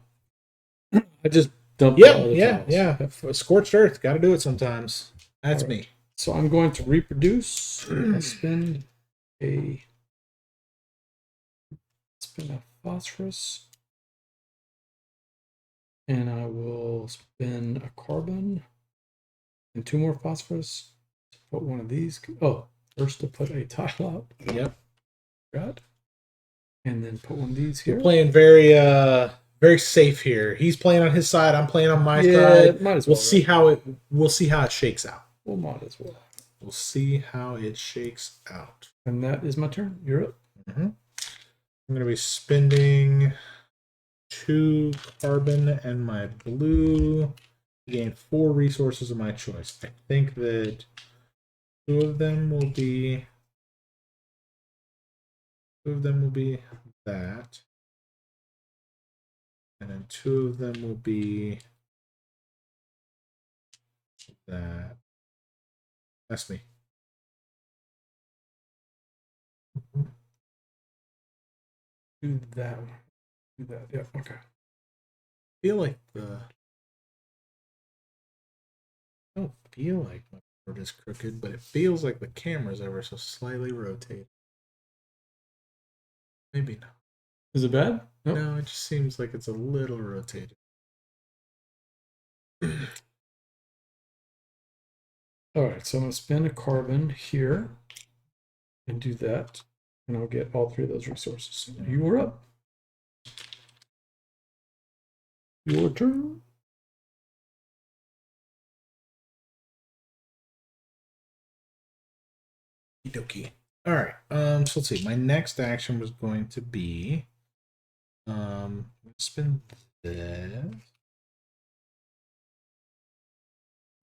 I just dumped Yeah. Scorched earth, got to do it sometimes. That's me. So I'm going to reproduce. I'll spend a phosphorus, and I will spend a carbon and 2 more phosphorus to put one of these. Oh, first to put a tile out. Yep. Right. And then put one of these here. We're playing very safe here. He's playing on his side. I'm playing on my side. Might as well. We'll see how it shakes out. Well, might as well. We'll see how it shakes out. And that is my turn. You're up. Mm-hmm. I'm going to be spending 2 carbon and my blue to gain 4 resources of my choice. I think that 2 of them will be that. And then 2 of them will be that. That's me. Do that. Do that. Yeah. Okay. I feel like I don't feel like my board is crooked, but it feels like the camera's ever so slightly rotated. Maybe not. Is it bad? Nope. No, it just seems like it's a little rotated. All right, so I'm going to spend a carbon here and do that, and I'll get all 3 of those resources. You are up. Your turn. Okie. All right. So let's see. My next action was going to be spin this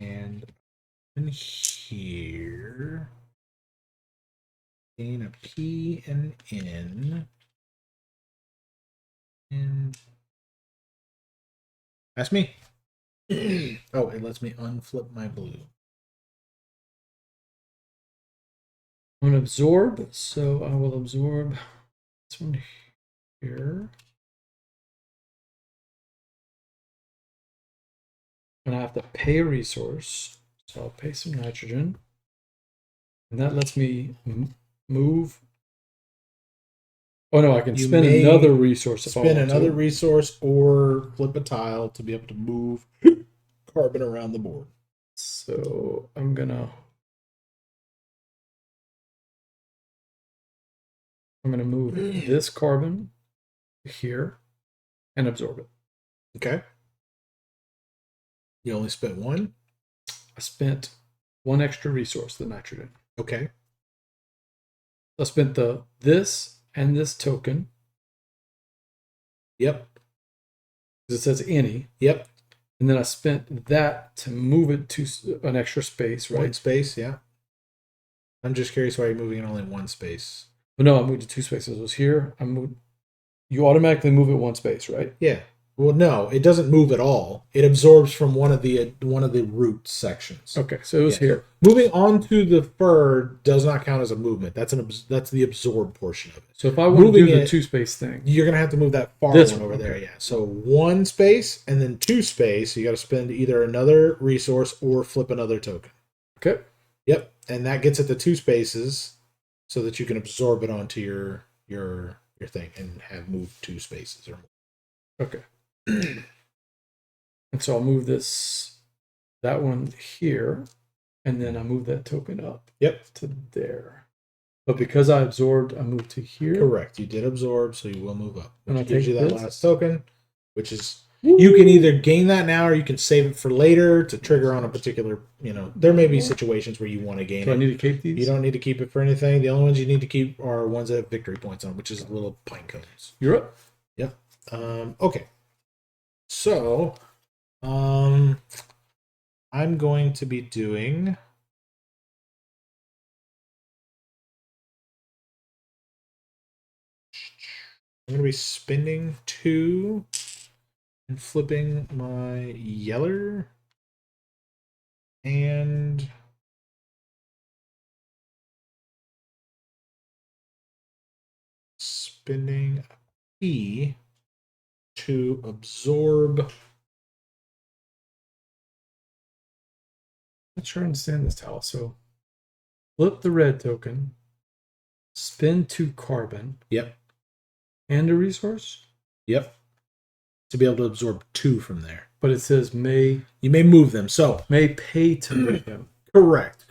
and in here gain a P and N and that's me. Oh, it lets me unflip my blue. I'm going to absorb, so I will absorb this one here. And I have to pay a resource, so I'll pay some nitrogen. And that lets me move. Oh no, I can You spend may another resource if I Spend want another to. resource or flip a tile to be able to move carbon around the board. So I'm gonna move this carbon here and absorb it. Okay. You only spent one? I spent one extra resource, the nitrogen. Okay. I spent this and this token. Yep. Because it says any. Yep. And then I spent that to move it to an extra space, right? One space, yeah. I'm just curious why you're moving in only one space. But no, I moved to 2 spaces. It was here. I moved. You automatically move it 1 space, right? Yeah. Well, no, it doesn't move at all. It absorbs from one of the root sections. Okay, so it was here. Moving onto the fur does not count as a movement. That's the absorb portion of it. So if I want to do the 2 space thing, you're gonna have to move that far one over there. Yeah. So 1 space and then 2 space. You got to spend either another resource or flip another token. Okay. Yep, and that gets it to 2 spaces, so that you can absorb it onto your thing and have moved 2 spaces or more. Okay. And so I'll move that one here, and then I move that token up. Yep. To there. But because I absorbed, I moved to here. Correct. You did absorb, so you will move up. Which And gives you that last token, which is Woo! You can either gain that now or you can save it for later to trigger on a particular, there may be situations where you want to gain it. Do I need to keep these? You don't need to keep it for anything. The only ones you need to keep are ones that have victory points on, which is little pine cones. You're up. Yep. Okay. So, I'm going to be doing. I'm going to be spending 2 and flipping my yeller and spending a P to absorb. I'm not sure I understand this tile. So flip the red token, spend 2 carbon. Yep. And a resource? Yep. To be able to absorb 2 from there. But it says you may move them. So may pay to move them. Correct.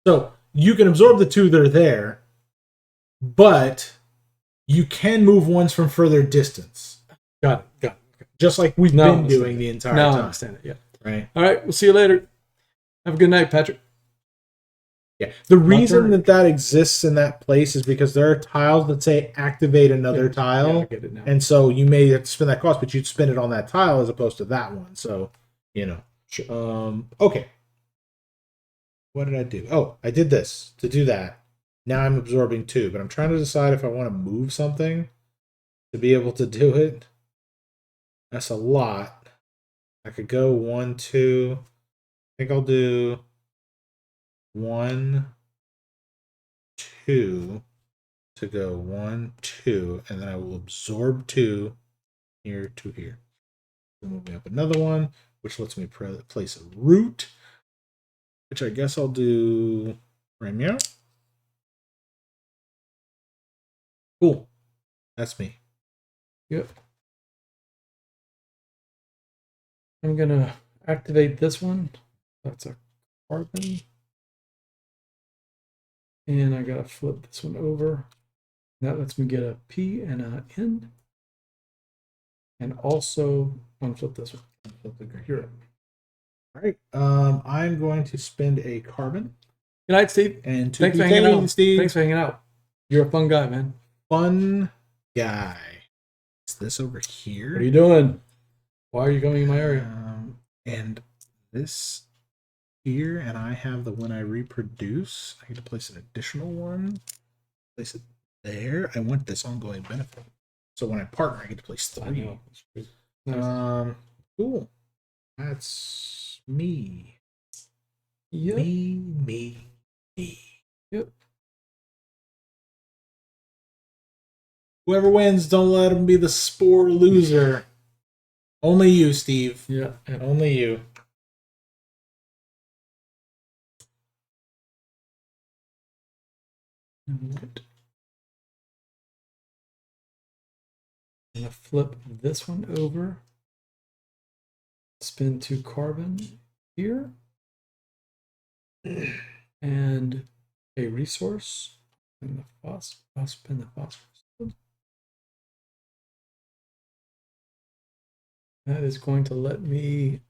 So you can absorb the 2 that are there, but you can move ones from further distance. Got it. Okay. Just like we've been doing the entire time. I understand it, yeah. Right. All right, we'll see you later. Have a good night, Patrick. Yeah. The reason that exists in that place is because there are tiles that say activate another tile. Yeah, I get it now. And so you may have to spend that cost, but you'd spend it on that tile as opposed to that one. So, Sure. Okay. What did I do? Oh, I did this to do that. Now I'm absorbing 2, but I'm trying to decide if I want to move something to be able to do it. That's a lot. I could go 1, 2. I think I'll do 1, 2 to go 1, 2, and then I will absorb 2 here to here. Then move me up another one, which lets me place a root, which I guess I'll do right meow. Cool. That's me. Yep. I'm going to activate this one. That's a carbon. And I got to flip this one over. That lets me get a P and an N. And also unflip this one. Unflip the green. All right. I'm going to spend a carbon. Good night, Steve. And thanks for hanging out, Steve. Thanks for hanging out. You're a fun guy, man. Fun guy. Is this over here? What are you doing? Why are you coming in my area? And this here, and I have the when I reproduce, I get to place an additional one. Place it there. I want this ongoing benefit. So when I partner, I get to place 3. Nice. Cool. That's me. Yep. Me. Yep. Whoever wins, don't let him be the spore loser. Only you, Steve. Yeah. Only you. Right. I'm going to flip this one over. Spin 2 carbon here. And a resource. And the I'll spin the phosphorus. That is going to let me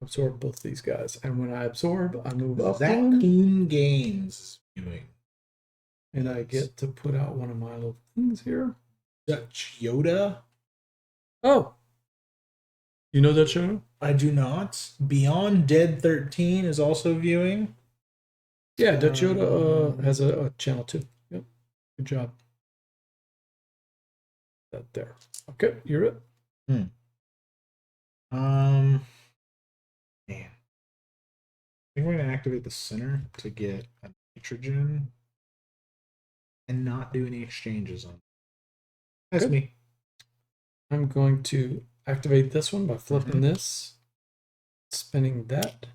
absorb both these guys. And when I absorb, I move up one. Coon Games viewing. And I get to put out one of my little things here. Dutch Yoda. Oh. You know that show? I do not. Beyond Dead 13 is also viewing. Yeah, Dutch Yoda has a channel too. Yep. Good job. That there. Okay, you're it. Man. I think we're gonna activate the center to get a nitrogen and not do any exchanges on it. That's Good. me. I'm going to activate this one by flipping this, spinning that,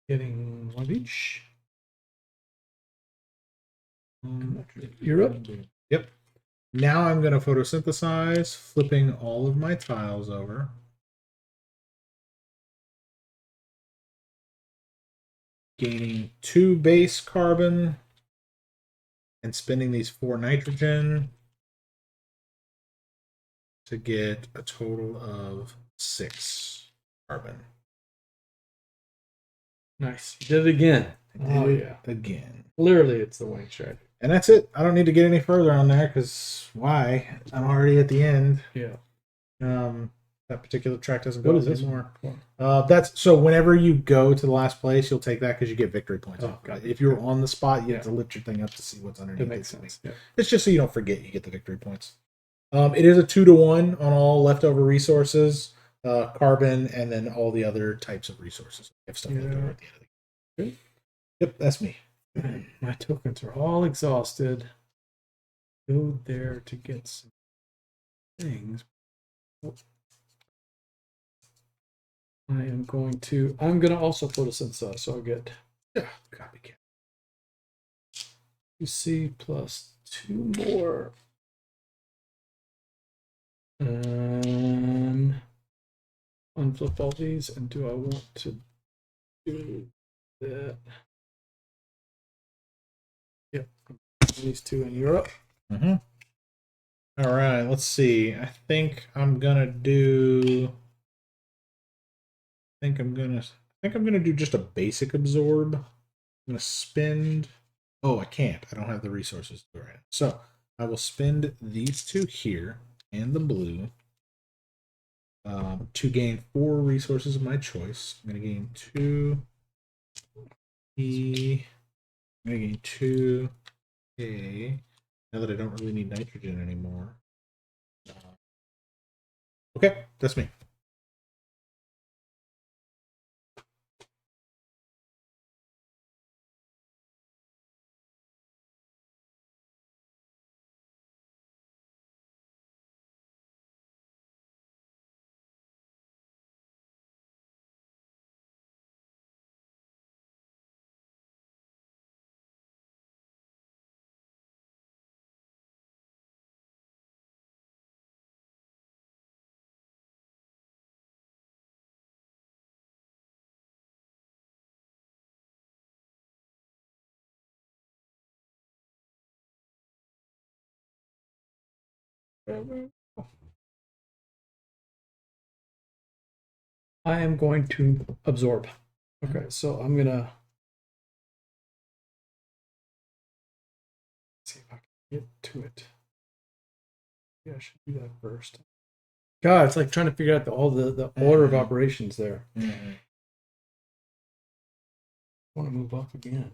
getting one of each. You're up. Yep. Now I'm going to photosynthesize, flipping all of my tiles over. Gaining 2 base carbon and spinning these 4 nitrogen to get a total of 6 carbon. Nice. You did it again. Oh, yeah. Again. Clearly, it's the winning strategy. And that's it. I don't need to get any further on there because why? I'm already at the end. Yeah. That particular track doesn't go anymore. What? That's so whenever you go to the last place, you'll take that because you get victory points. Oh, God. If you're on the spot, you have to lift your thing up to see what's underneath. That makes sense. Yeah. It's just so you don't forget you get the victory points. It is a 2-to-1 on all leftover resources, carbon, and then all the other types of resources. We have stuff left over at the end of the game. Yep, that's me. My tokens are all exhausted. Go there to get some things. I'm going to also photosynthesize, so I'll get copycat. 2C plus 2 more. And unflip all these, and do I want to do that? Yep. These 2 in Europe. All right, let's see. I think I'm gonna do just a basic absorb. I'm gonna spend. Oh, I can't. I don't have the resources to do it. So I will spend these 2 here and the blue to gain 4 resources of my choice. I'm gonna gain 2 E. I'm gonna gain 2 A. Now that I don't really need nitrogen anymore. Okay, that's me. I am going to absorb. Okay, so I'm gonna see if I can get to it. Yeah, I should do that first. God, it's like trying to figure out all the order of operations there. I want to move up again.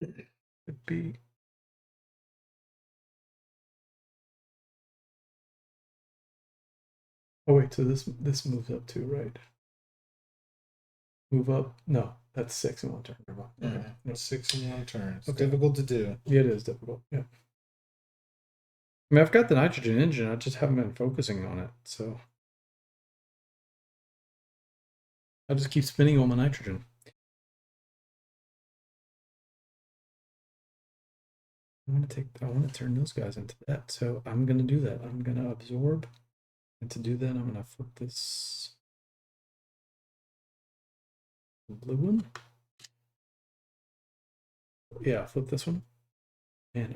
Could be. Oh wait, so this moves up too, right? Move up? No, that's 6 in 1 turn. Okay. No, 6 in 1 turn. It's Okay. difficult to do. Yeah, it is difficult. Yeah. I mean, I've got the nitrogen engine. I just haven't been focusing on it, so I just keep spinning all my nitrogen. I want to turn those guys into that. So I'm going to do that. I'm going to absorb. And to do that, I'm going to flip this blue one. Yeah, flip this one. And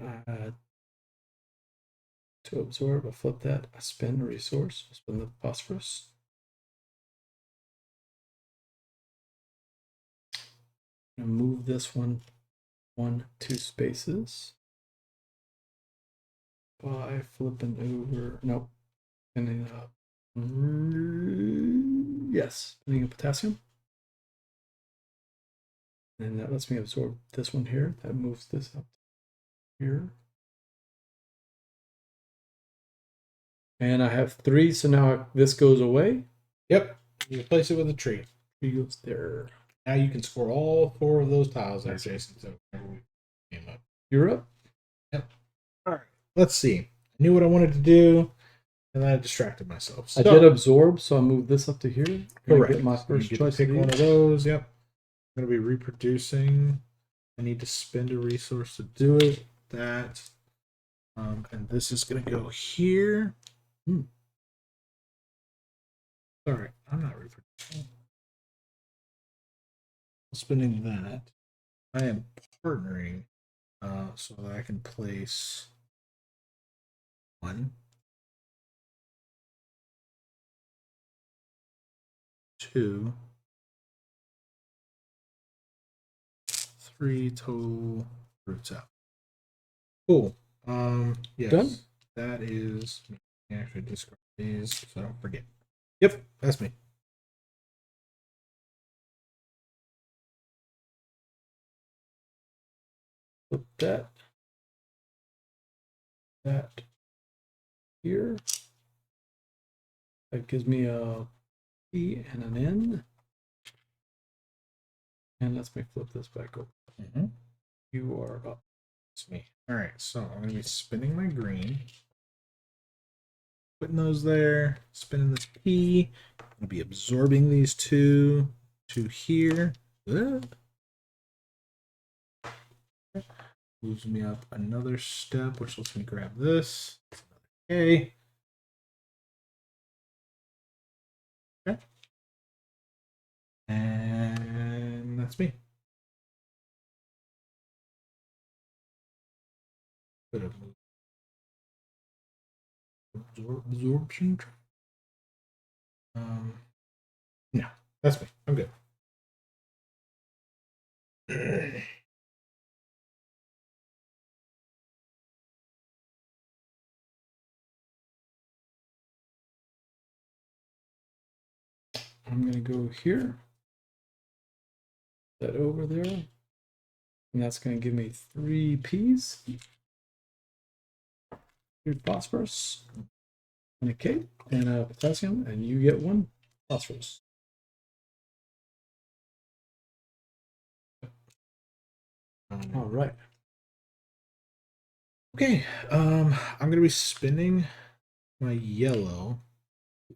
to absorb, I flip that. I spin a resource. I spin the phosphorus. I'm going to move this one 2 spaces by flipping over. Nope. Spinning up. Yes, spinning a potassium. And that lets me absorb this one here. That moves this up here. And I have 3, so now this goes away. Yep. You replace it with a tree. Tree goes there. Now you can score all 4 of those tiles there, Jason. So came up. You're up. Yep. All right. Let's see. I knew what I wanted to do, and then I distracted myself. So, I did absorb, so I moved this up to here. Correct. Get my first choice. Pick one of those. Yep. I'm going to be reproducing. I need to spend a resource to do it. That. And this is going to go here. Sorry, I'm not reproducing. Spending that. I am partnering so that I can place 1, 2, 3 total roots out. Cool. Yes. Done? That is me. Actually discard these so I don't forget. Yep, that's me. Put that here. That gives me a P and an N. And lets me flip this back over. You are up. It's me. All right, so I'm going to be spinning my green. Putting those there. Spinning this P. I'm going to be absorbing these 2 to here. Moves me up another step, which lets me grab this. Okay. Okay. And that's me. Bit of absorption. No, that's me. I'm good. I'm going to go here. That over there. And that's going to give me 3 Ps. 3 phosphorus. And a K. And a potassium. And you get 1 phosphorus. All right. Okay. I'm going to be spinning my yellow.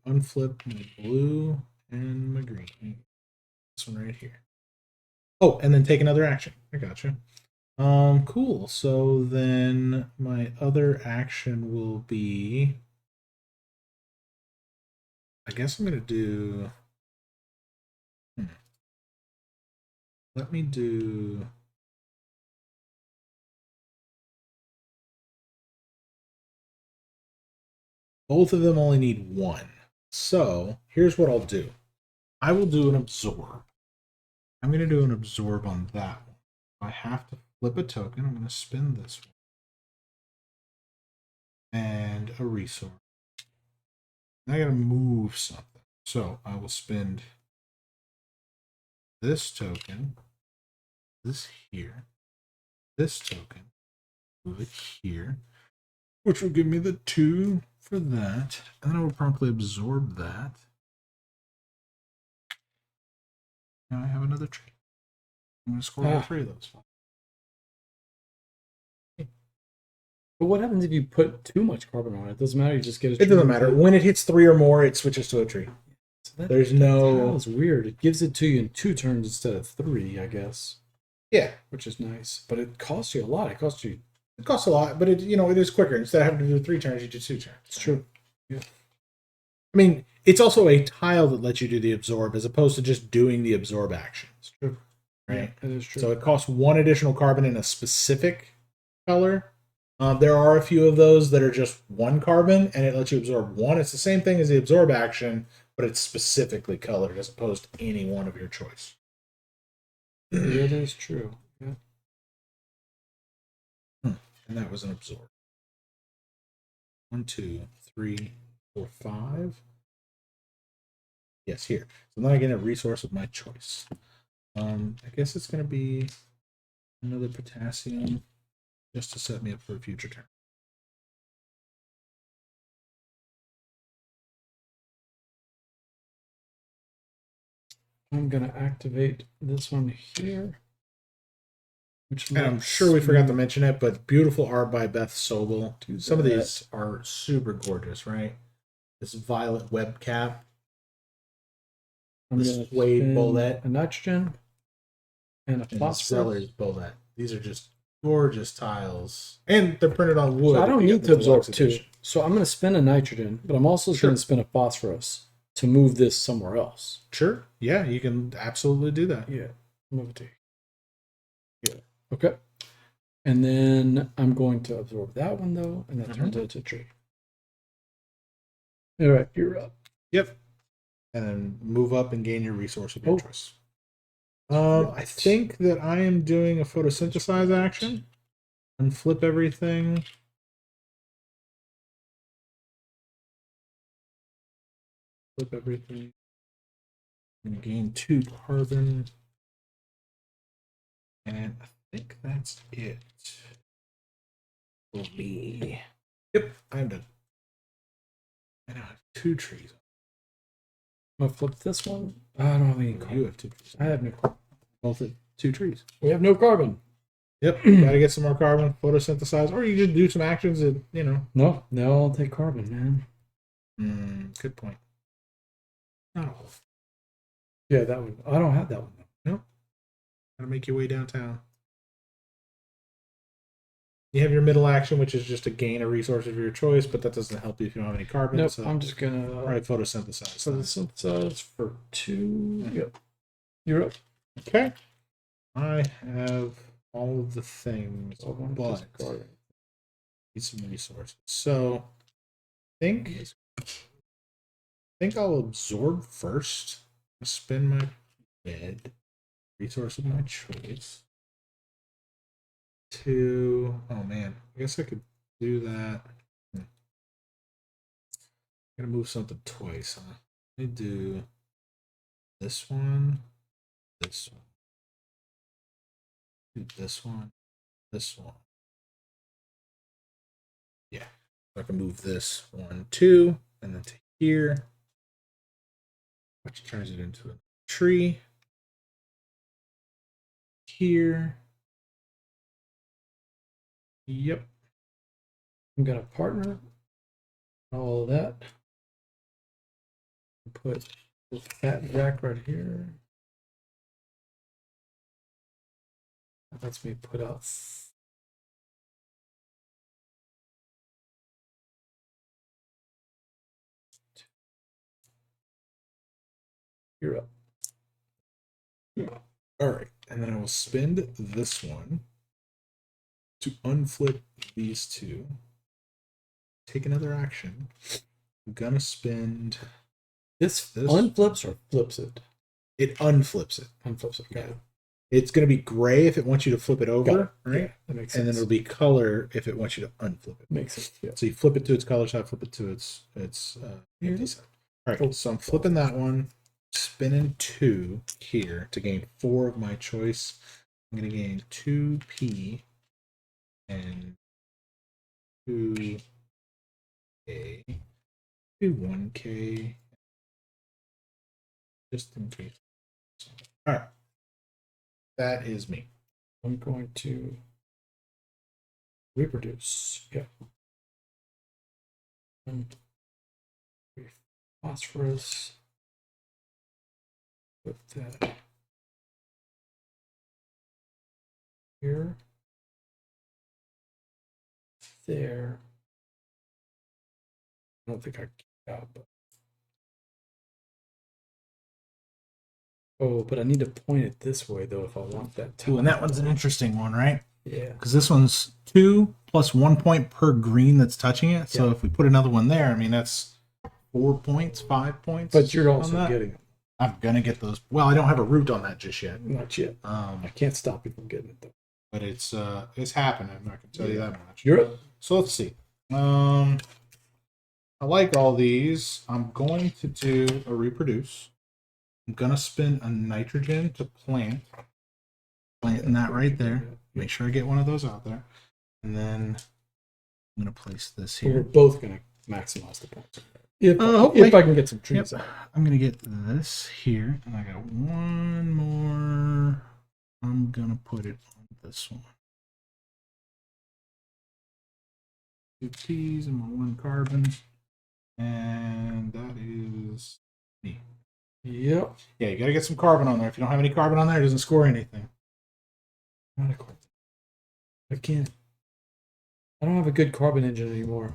Unflip my blue and my green. This one right here. Oh, and then take another action. I gotcha. Cool. So then my other action will be, I guess I'm gonna do. Let me do. Both of them only need 1. So here's what I'll do. I will do an absorb. I'm going to do an absorb on that one. I have to flip a token. I'm going to spin this one. And a resource. And I got to move something. So I will spend this token, this here, this token, move it here, which will give me the 2 for that. And then I will promptly absorb that. Now I have another tree. I'm going to score all 3 of those. But what happens if you put too much carbon on it? It doesn't matter. You just get a tree. It doesn't matter. When it hits 3 or more, it switches to a tree. So There's no. That's weird. It gives it to you in 2 turns instead of 3, I guess. Yeah. Which is nice. But it costs you a lot. It costs you It costs a lot, but it is quicker. Instead of having to do 3 turns, you do 2 turns. It's true. Yeah. I mean, it's also a tile that lets you do the absorb as opposed to just doing the absorb action. It's true. Right? Yeah, it is true. So it costs 1 additional carbon in a specific color. There are a few of those that are just 1 carbon, and it lets you absorb 1. It's the same thing as the absorb action, but it's specifically colored as opposed to any one of your choice. It is true. Yeah. And that was an absorb. 1, 2, 3, 4, 5. Yes, here. So then I get a resource of my choice. I guess it's going to be another potassium just to set me up for a future turn. I'm going to activate this one here. And I'm sure we forgot to mention it, but beautiful art by Beth Sobel. Some of these are super gorgeous, right? This violet web cap. This suede bullet. A nitrogen and a phosphorus bullet. These are just gorgeous tiles. And they're printed on wood. So I don't need to absorb 2. So I'm going to spin a nitrogen, but I'm also going to spin a phosphorus to move this somewhere else. Sure. Yeah, you can absolutely do that. Yeah. Move it to here. Okay. And then I'm going to absorb that one, though, and that turns it into a tree. All right, you're up. Yep. And then move up and gain your resource of your choice. I think that I am doing a photosynthesize action. Unflip everything. Flip everything. And gain 2 carbon. And I think that's it. For me. Yep, I'm done. I now have 2 trees. I'm going to flip this one. I don't have any carbon. You have 2 trees. I have no carbon. Both at 2 trees. We have no carbon. Yep, gotta get some more carbon, photosynthesize, or you just do some actions that, No, they'll all take carbon, man. Good point. Oh. Yeah, that one. I don't have that one. No. Gotta make your way downtown. You have your middle action, which is just to gain a resource of your choice, but that doesn't help you if you don't have any carbon. Nope, so I'm just gonna photosynthesize. Photosynthesize for 2. Yep. You're up. Okay. I have all of the things, but need some resources. So I think I'll absorb first. I'll spin my bed. Resource of my choice. Oh man, I guess I could do that. I'm gonna move something twice, huh? Let me do this one, do this one, Yeah, I can move this 1, 2, and then to here, which turns it into a tree. Here. Yep. I'm gonna partner all of that. Put this fat jack right here. That lets me put out. You're up. All right, and then I will spend this one to unflip these 2. Take another action. I'm gonna spend this unflips or flips it. It unflips it. Unflips it. Okay. Yeah. It's gonna be gray if it wants you to flip it over, right? Yeah, that makes sense. And then it'll be color if it wants you to unflip it. Makes sense. Yeah. So you flip it to its color side, flip it to its empty side. All right. So I'm flipping that one. Spinning 2 here to gain 4 of my choice. I'm going to gain 2p and 2k, 1k, just in case. All right, that is me. I'm going to reproduce. Yeah. And phosphorus. Put that here. there. I don't think I can get out, but but I need to point it this way though if I want that Ooh, and that one's an interesting one, right? Yeah. Because this one's 2 plus 1 point per green that's touching it. So if we put another one there, I mean that's 4 points, 5 points. But you're also getting them. I'm gonna get those. Well, I don't have a root on that just yet. Not yet. I can't stop you from getting it though. But it's happening. I can tell you that much. You're up. So let's see. I like all these. I'm going to do a reproduce. I'm gonna spin a nitrogen to planting that right there. Make sure I get one of those out there, and then I'm gonna place this here. We're both gonna maximize the points. If I can get some trees out. I'm gonna get this here, and I got one more. I'm gonna put it on this one. 2 T's and my 1 carbon, and that is me. Yep. Yeah, you gotta get some carbon on there. If you don't have any carbon on there, it doesn't score anything. Not a carbon. I can't. I don't have a good carbon engine anymore.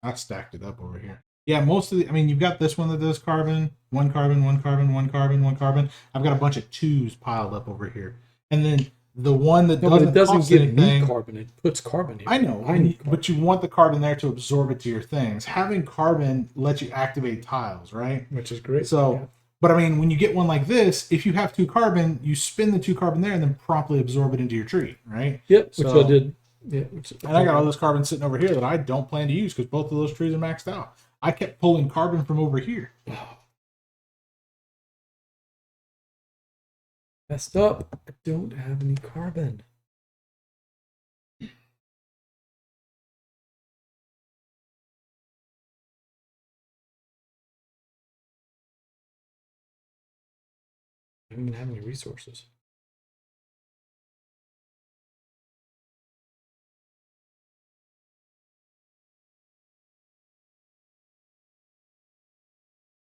I stacked it up over here. Yeah, most of the. I mean, you've got this one that does carbon, 1 carbon, 1 carbon, 1 carbon, 1 carbon. I've got a bunch of 2s piled up over here, and then the one that doesn't give anything, me carbon. It puts carbon here. I know, but you want the carbon there to absorb it to your things. Having carbon lets you activate tiles, right? Which is great. So, yeah. But I mean, when you get one like this, if you have 2 carbon, you spin the 2 carbon there and then promptly absorb it into your tree, right? Yep, which I did. Yeah, and I got all this carbon sitting over here that I don't plan to use because both of those trees are maxed out. I kept pulling carbon from over here. Messed up. I don't have any carbon. I don't even have any resources.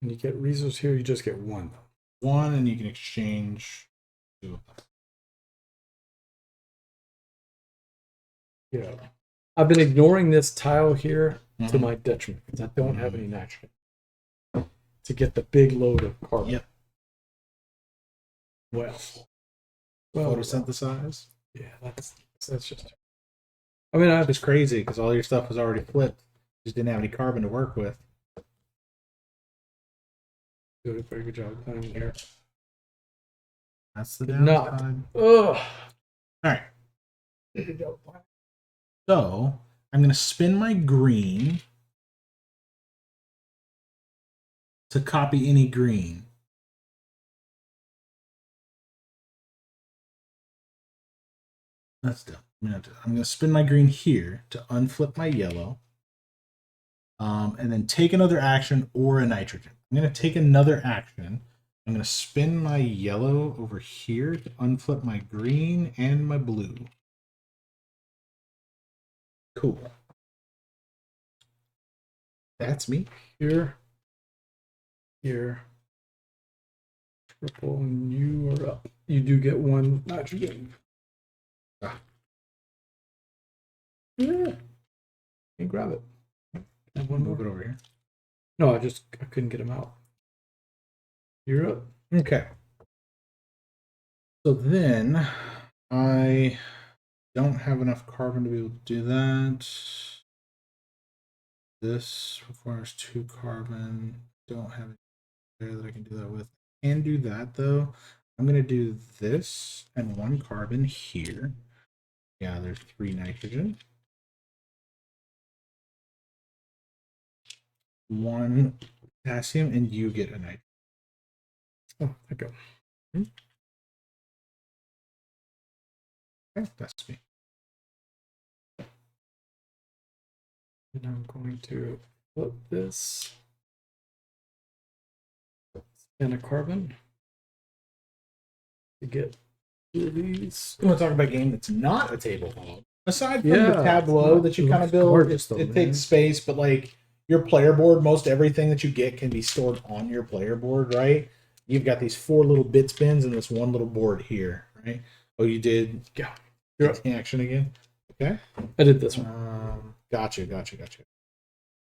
When you get resources here, you just get 1. 1, and you can exchange 2 of them. Yeah. I've been ignoring this tile here to my detriment because I don't have any nitrogen to get the big load of carbon. Yep. Well, photosynthesize. Yeah, that's just. I mean, it's crazy because all your stuff was already flipped. Just didn't have any carbon to work with. Did a very good job planning here. That's the downside. Ugh. All right. So I'm going to spin my green to copy any green. That's done. I'm going to spin my green here to unflip my yellow. And then take another action or a nitrogen. I'm going to take another action. I'm going to spin my yellow over here to unflip my green and my blue. Cool. That's me. Here. Triple, and you are up. You do get 1 nitrogen. Yeah. And grab it. And one more. Move it over here. No, I couldn't get him out. You're up. Okay. So then I don't have enough carbon to be able to do that. This requires 2 carbon. Don't have it there that I can do that with. Can do that though. I'm going to do this and 1 carbon here. Yeah, there's 3 nitrogen. 1 potassium, and you get a nitrogen. Oh, okay. Okay, that's me. And I'm going to flip this. And a carbon. To get 2 of these. You want to talk about a game that's not a table hog? Aside from the tableau that you kind of build, it takes space, but like your player board, most everything that you get can be stored on your player board, right? You've got these 4 little bit spins and this 1 little board here, right? Oh, you did? Yeah. You're up. Action again. Okay. I did this one. Gotcha.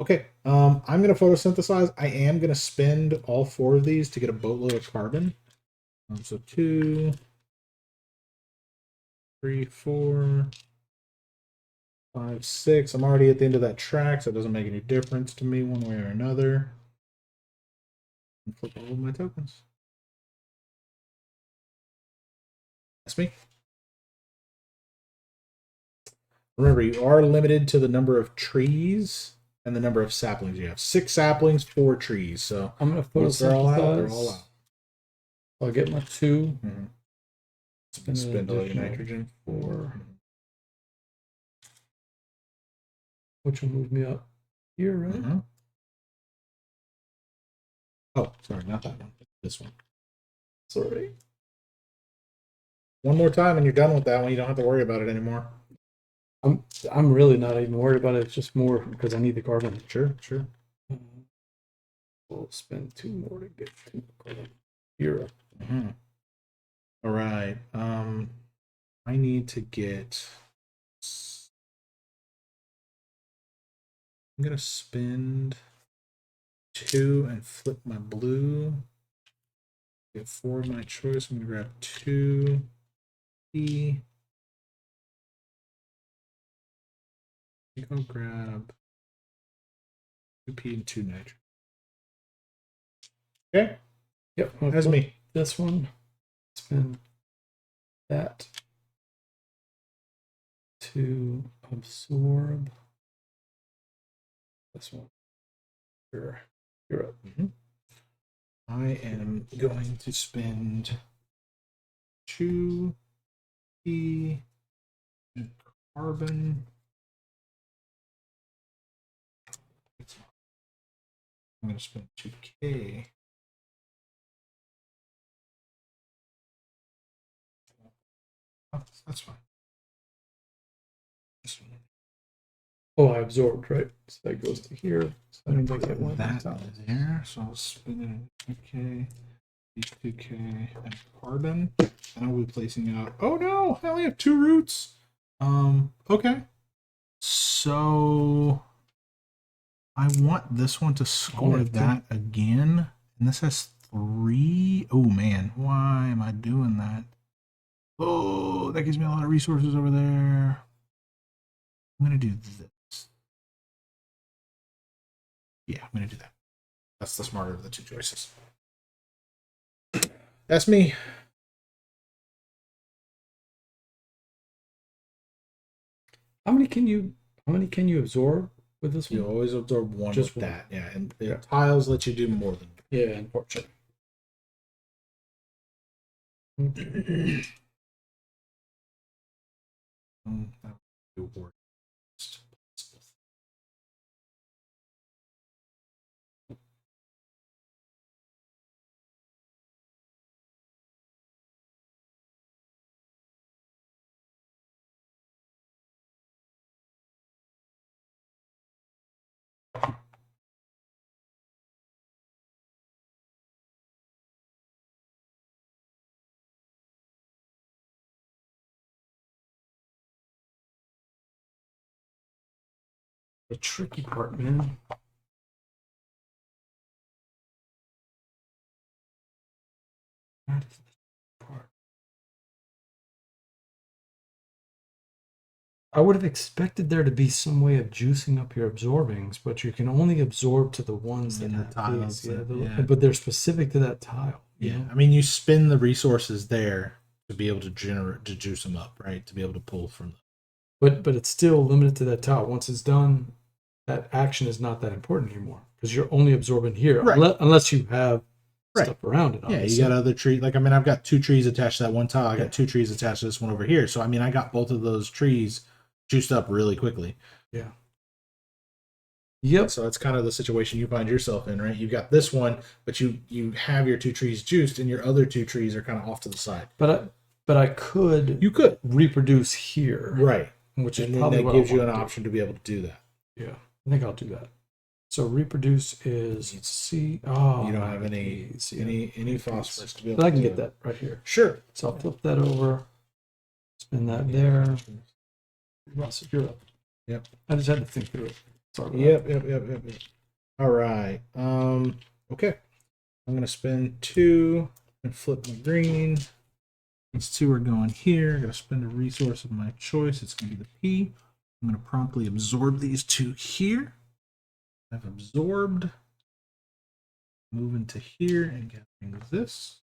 Okay. I'm gonna photosynthesize. I am gonna spend all 4 of these to get a boatload of carbon. So 2, 3, 4, 5, 6. I'm already at the end of that track, so it doesn't make any difference to me one way or another. And flip all of my tokens. That's me. Remember, you are limited to the number of trees and the number of saplings you have. 6 saplings, 4 trees. So I'm gonna once they're all out, they're photosynthesize. all out. I'll get my 2. Mm-hmm. Spend Spend all your additional nitrogen. 4. Which will move me up here, right? Mm-hmm. Oh, sorry, not that one. This one. Sorry. One more time and you're done with that one. You don't have to worry about it anymore. I'm really not even worried about it. It's just more because I need the carbon. Sure. We'll spend 2 more to get 2 carbon. Here. Mm-hmm. All right. I need to get. I'm gonna spend 2 and flip my blue. Get 4 of my choice. I'm gonna grab 2 P. I think I'll grab 2 P and 2 nitrogen. Okay. Yep. That's me. This one. Spend that to absorb this one. You're up. Mm-hmm. I am going to spend 2 P and carbon. I'm going to spend 2K. Oh, that's fine. This one. Oh, I absorbed, right? So that goes to here. So that means I get one. That there. So I'll spin it 2K, 2K, and carbon. And I'll be placing out. Oh no! I only have 2 roots. Okay. So I want this one to score that again. And this has 3. Oh man, why am I doing that? Oh, that gives me a lot of resources over there. I'm gonna do this. Yeah, I'm gonna do that. That's the smarter of the 2 choices. That's me. How many can you absorb with this one? You always absorb 1 Just with one. that. Yeah, and the tiles let you do more than. Yeah, unfortunately. That would be worst. The tricky part, man. That is the part. I would have expected there to be some way of juicing up your absorbings, but you can only absorb to the ones that have tiles. these. But they're specific to that tile. Yeah, I mean, you spend the resources there to be able to juice them up, right? To be able to pull from them. But it's still limited to that tile. Once it's done, that action is not that important anymore because you're only absorbing here, right. unless you have stuff around it. Obviously. Yeah, you got other trees. Like, I mean, I've got 2 trees attached to that one tile. I got 2 trees attached to this one over here. So, I mean, I got both of those trees juiced up really quickly. Yeah. Yep. So that's kind of the situation you find yourself in, right? You've got this one, but you have your 2 trees juiced, and your other 2 trees are kind of off to the side. But I could reproduce here, right? Which is and probably then that gives you an option to be able to do that. Yeah, I think I'll do that. So reproduce is C. Oh, you don't have any phosphorus to be able. But I can get that right here. Sure. So I'll flip that over, spin that there. Russ, you're up. Yep. I just had to think through it. Sorry about Yep. All right. Okay. I'm gonna spend 2 and flip my green. These 2 are going here. I'm gonna spend a resource of my choice. It's gonna be the P. I'm gonna promptly absorb these 2 here. I've absorbed. Move into here and gathering this.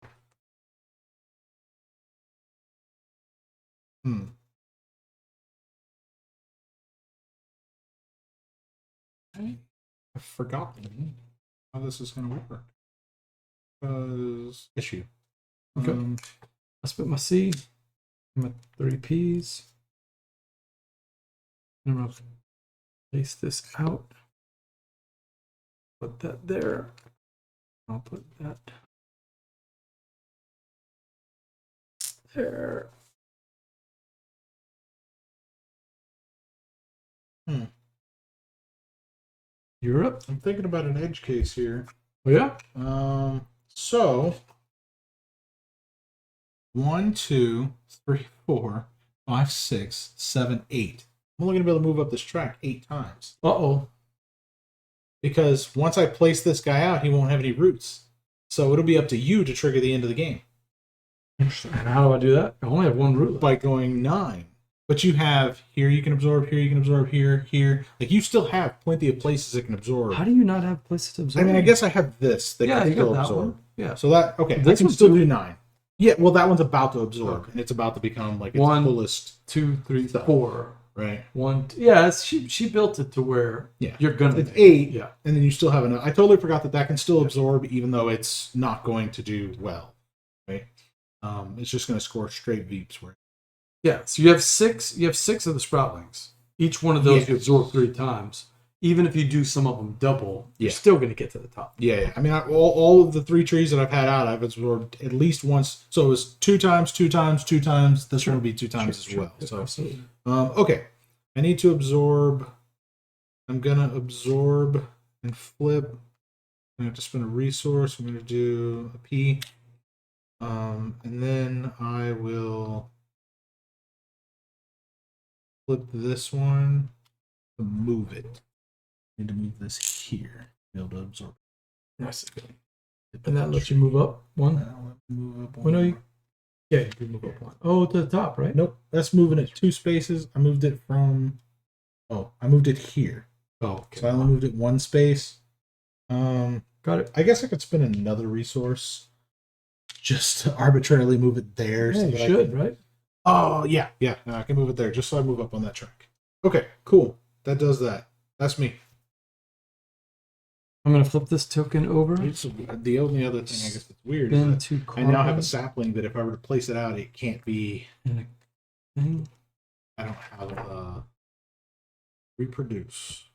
I've forgotten how this is going to work. Because issue. Okay. I spent my C, my 3 Ps. I'm going to place this out. Put that there. I'll put that there. You're up. I'm thinking about an edge case here. Oh, yeah? So 1, 2, 3, 4, 5, 6, 7, 8. I'm only going to be able to move up this track 8 times. Uh-oh. Because once I place this guy out, he won't have any roots. So it'll be up to you to trigger the end of the game. Interesting. And how do I do that? I only have 1 root left. By going 9. But you have here you can absorb, here you can absorb, here. Like you still have plenty of places that can absorb. How do you not have places to absorb? I mean, I guess I have this that yeah, can you still got that absorb. one. Yeah. So that okay. This I can one's still still- do 9. Yeah, well, that one's about to absorb, Okay. and it's about to become like its 1, fullest. 2, 3, 4. Right. 1. Yeah, she built it to where you're gonna. It's 8. Yeah. And then you still have enough. I totally forgot that can still absorb, even though it's not going to do well. Right. It's just going to score straight Veeps. Yeah. So you have 6. You have 6 of the sproutlings. Each one of those you absorb 3 times. Even if you do some of them double, you're still going to get to the top. Yeah. I mean, all of the 3 trees that I've had out, I've absorbed at least once. So it was 2 times, 2 times, 2 times. This one will be 2 times as well. So, absolutely. Okay. I need to absorb. I'm going to absorb and flip. I have to spend a resource. I'm going to do a P. And then I will flip this one to move it. I need to move this here to be able to absorb it. Nice. And that lets you move up 1? Move up 1. Oh, no, yeah, you can move up 1. Oh, to the top, right? Nope. That's moving it 2 spaces. I moved it from... Oh, I moved it here. Oh, okay. So I only moved it 1 space. Got it. I guess I could spend another resource just to arbitrarily move it there. Yeah, so you that should, right? Oh, yeah. No, I can move it there just so I move up on that track. Okay, cool. That does that. That's me. I'm going to flip this token over. The only other thing I guess that's weird Spin is 2 I now have a carbon sapling that if I were to place it out, it can't be... and a thing. I don't have reproduce.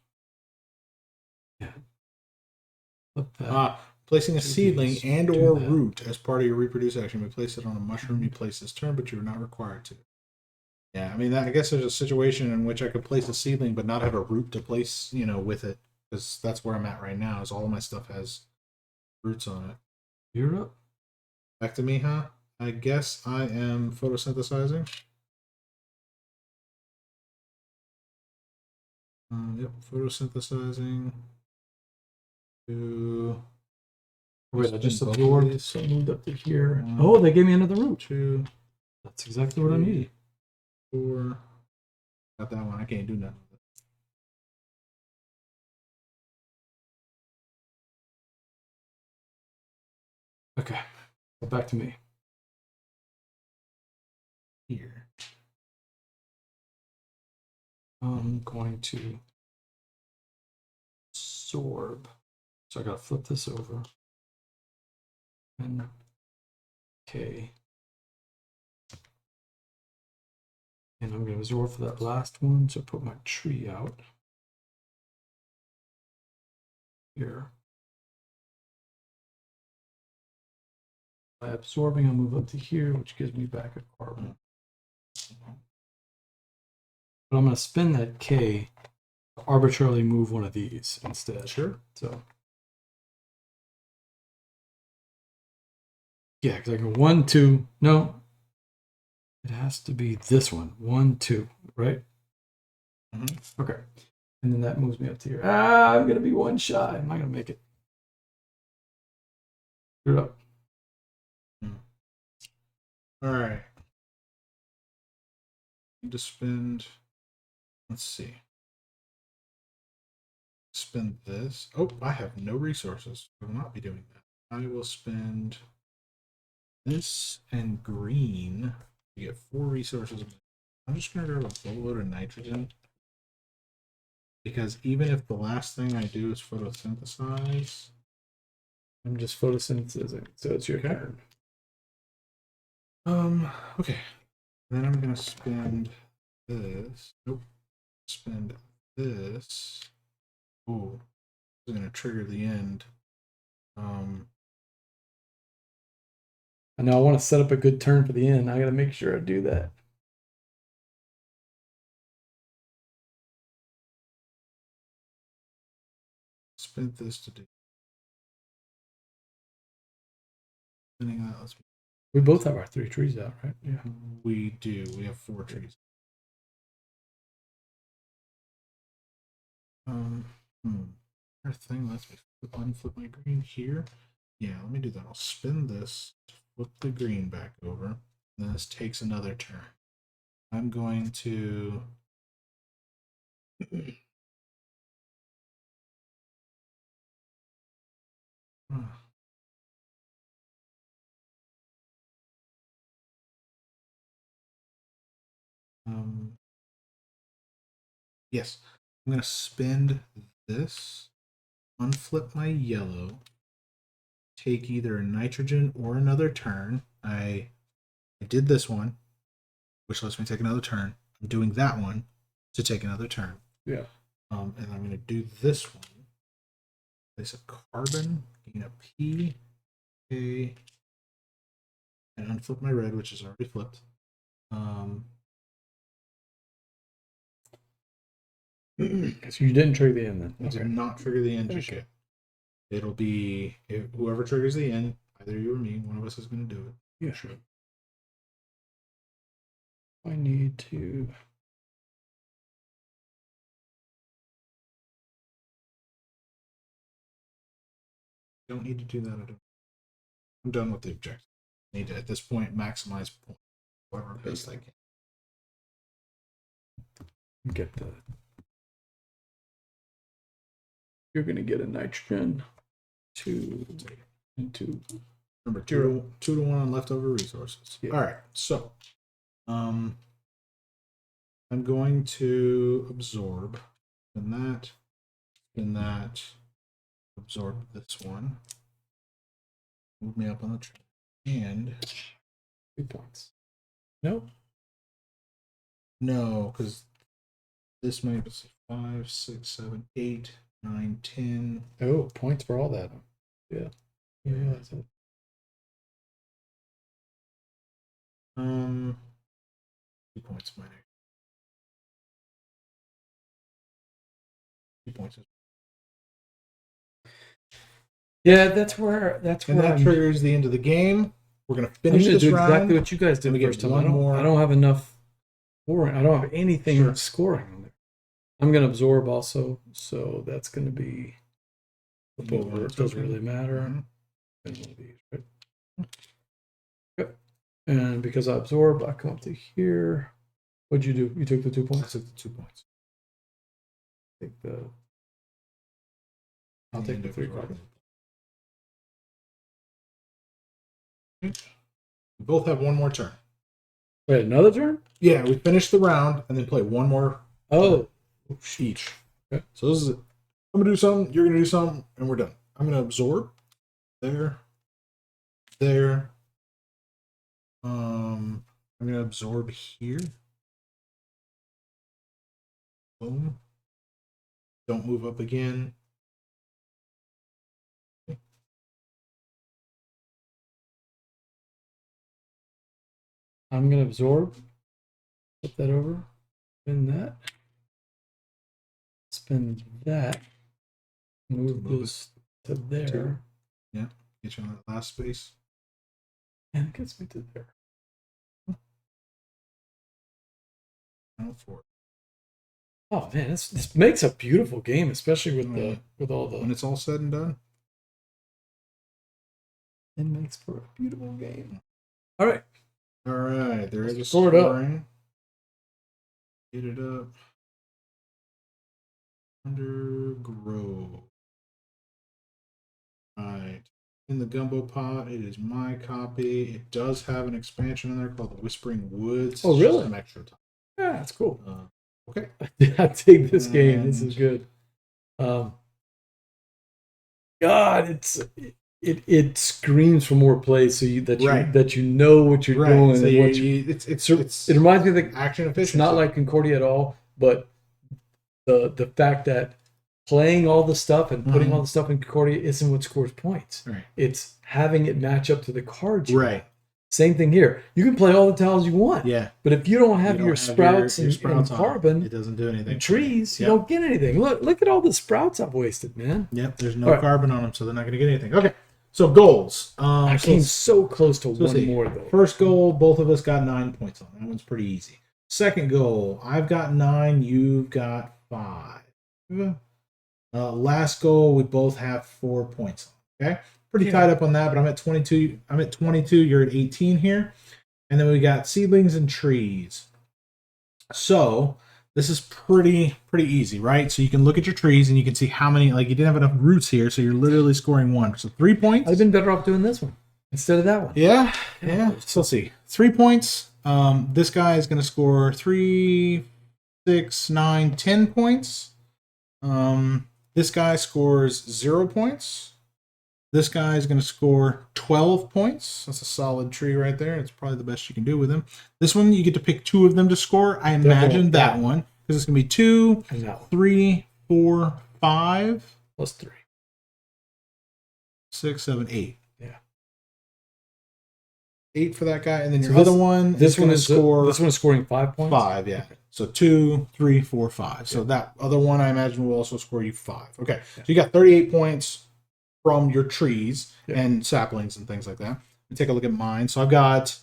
Yeah. Flip that. Placing a Do seedling these. and Do or that. root as part of your reproduce action. You place it on a mushroom you place this turn, but you're not required to. Yeah, I mean, I guess there's a situation in which I could place a seedling but not have a root to place, with it. Because that's where I'm at right now, is all of my stuff has roots on it. You're up. Back to me, huh? I guess I am photosynthesizing. Yep, photosynthesizing. Wait, I just absorbed, so I moved up to here. 1, Oh, they gave me another root. 2, That's exactly what I 3, needed. 4. Got that one. I can't do nothing. Okay, so back to me. Here. I'm going to absorb. So I got to flip this over. And okay. And I'm going to absorb for that last one. So put my tree out here. By absorbing, I'll move up to here, which gives me back a carbon. But I'm going to spin that K to arbitrarily move one of these instead. Sure. So, yeah, because I go 1, 2. No, it has to be this one. 1, 2, right? Okay. And then that moves me up to here. Ah, I'm going to be one shy. I'm not going to make it. You're up. All right. Need to spend. Let's see. Spend this. Oh, I have no resources. I will not be doing that. I will spend this and green to get 4 resources. I'm just going to grab a boatload of nitrogen. Because even if the last thing I do is photosynthesize. I'm just photosynthesizing, so it's your turn. Okay. Then I'm going to spend this. Nope. Spend this. Oh, this is going to trigger the end. I know I want to set up a good turn for the end. I got to make sure I do that. Spend this to do. We both have our 3 trees out, right? Yeah. We do. We have 4 trees. Our thing lets me unflip my green here. Yeah, let me do that. I'll spin this to flip the green back over. And then this takes another turn. I'm going to yes, I'm going to spend this, unflip my yellow, take either a nitrogen or another turn. I did this one, which lets me take another turn. I'm doing that one to take another turn. Yeah. And I'm going to do this one. Place a carbon, gain a P, A, and unflip my red, which is already flipped. So you didn't trigger the end then? I did not trigger the end just yet. It'll be whoever triggers the end, either you or me, one of us is going to do it. Yeah, sure. I need to. Don't need to do that. I'm done with the objective. I need to, at this point, maximize points. Whatever best I can. Get the. You're going to get a nitrogen 2 and 2. Remember, 2 to 1 on leftover resources. Yeah. All right, so I'm going to absorb and that, absorb this one, move me up on the tree, and 2 points. Nope. No, because this might be 5, 6, 7, 8, 9, 10. Oh, points for all that. Yeah. Yeah, that's it. 2 points minor. 2 points. Yeah, that's where that triggers the end of the game. We're gonna finish this do round. exactly what you guys did the first time. I don't have enough scoring. I don't have anything scoring on there. I'm gonna absorb also, so that's gonna be flip over. It doesn't really matter. And one of these, right? Okay. And because I absorb, I come up to here. What'd you do? You took the 2 points? I took the 2 points. I'll take the 3 carbon. We both have one more turn. Wait, another turn? Yeah, we finish the round and then play one more. Each. Okay. So this is it. I'm gonna do something. You're gonna do something, and we're done. I'm gonna absorb. There. I'm gonna absorb here. Boom. Don't move up again. I'm gonna absorb. Flip that over. Spin that. Spin that. Move this to there. Yeah. Get you on that last space. And it gets me to there. Final 4. Oh man, this makes a beautiful game, especially with all the. When it's all said and done, it makes for a beautiful game. All right. All right, there is a score it up. scoring. Get it up. Undergrove. Right. In the gumbo pot, it is my copy. It does have an expansion in there called the Whispering Woods. Oh, really? Some extra time. Yeah, that's cool. Okay. I dig this game. This is good. God, it screams for more play, so that you know what you're doing. So and it reminds me of the action efficiency. It's not like Concordia at all, but the fact that playing all the stuff and putting all the stuff in Concordia isn't what scores points. Right. It's having it match up to the cards. Right. Same thing here. You can play all the tiles you want. Yeah. But if you don't have your sprouts and carbon, it doesn't do anything. And trees, you don't get anything. Look at all the sprouts I've wasted, man. Yep. There's no carbon on them, so they're not going to get anything. Okay. So goals. I came so close to one more though. First goal, both of us got 9 points on. That one's pretty easy. Second goal, I've got 9. You've got 5. Last goal, we both have 4 points on. Okay. Pretty tied up on that, but I'm at 22. I'm at 22. You're at 18 here. And then we got seedlings and trees. So this is pretty easy, right? So you can look at your trees and you can see how many, like you didn't have enough roots here, so you're literally scoring 1. So 3 points. I've been better off doing this one instead of that one. Yeah. So let's see. 3 points. This guy is going to score 3, 6, 9, 10 points. This guy scores 0 points. This guy is going to score 12 points. That's a solid tree right there. It's probably the best you can do with him. This one, you get to pick 2 of them to score. I imagine that one, because it's going to be 2, 3, 4, 5. Plus 3. 6, 7, 8. Yeah. 8 for that guy. And then your other one is going to score... This one is scoring 5 points? 5, yeah. Okay. So 2, 3, 4, 5. So that other one, I imagine, will also score you 5. Okay. So you got 38 points from your trees and saplings and things like that. Let me take a look at mine. So I've got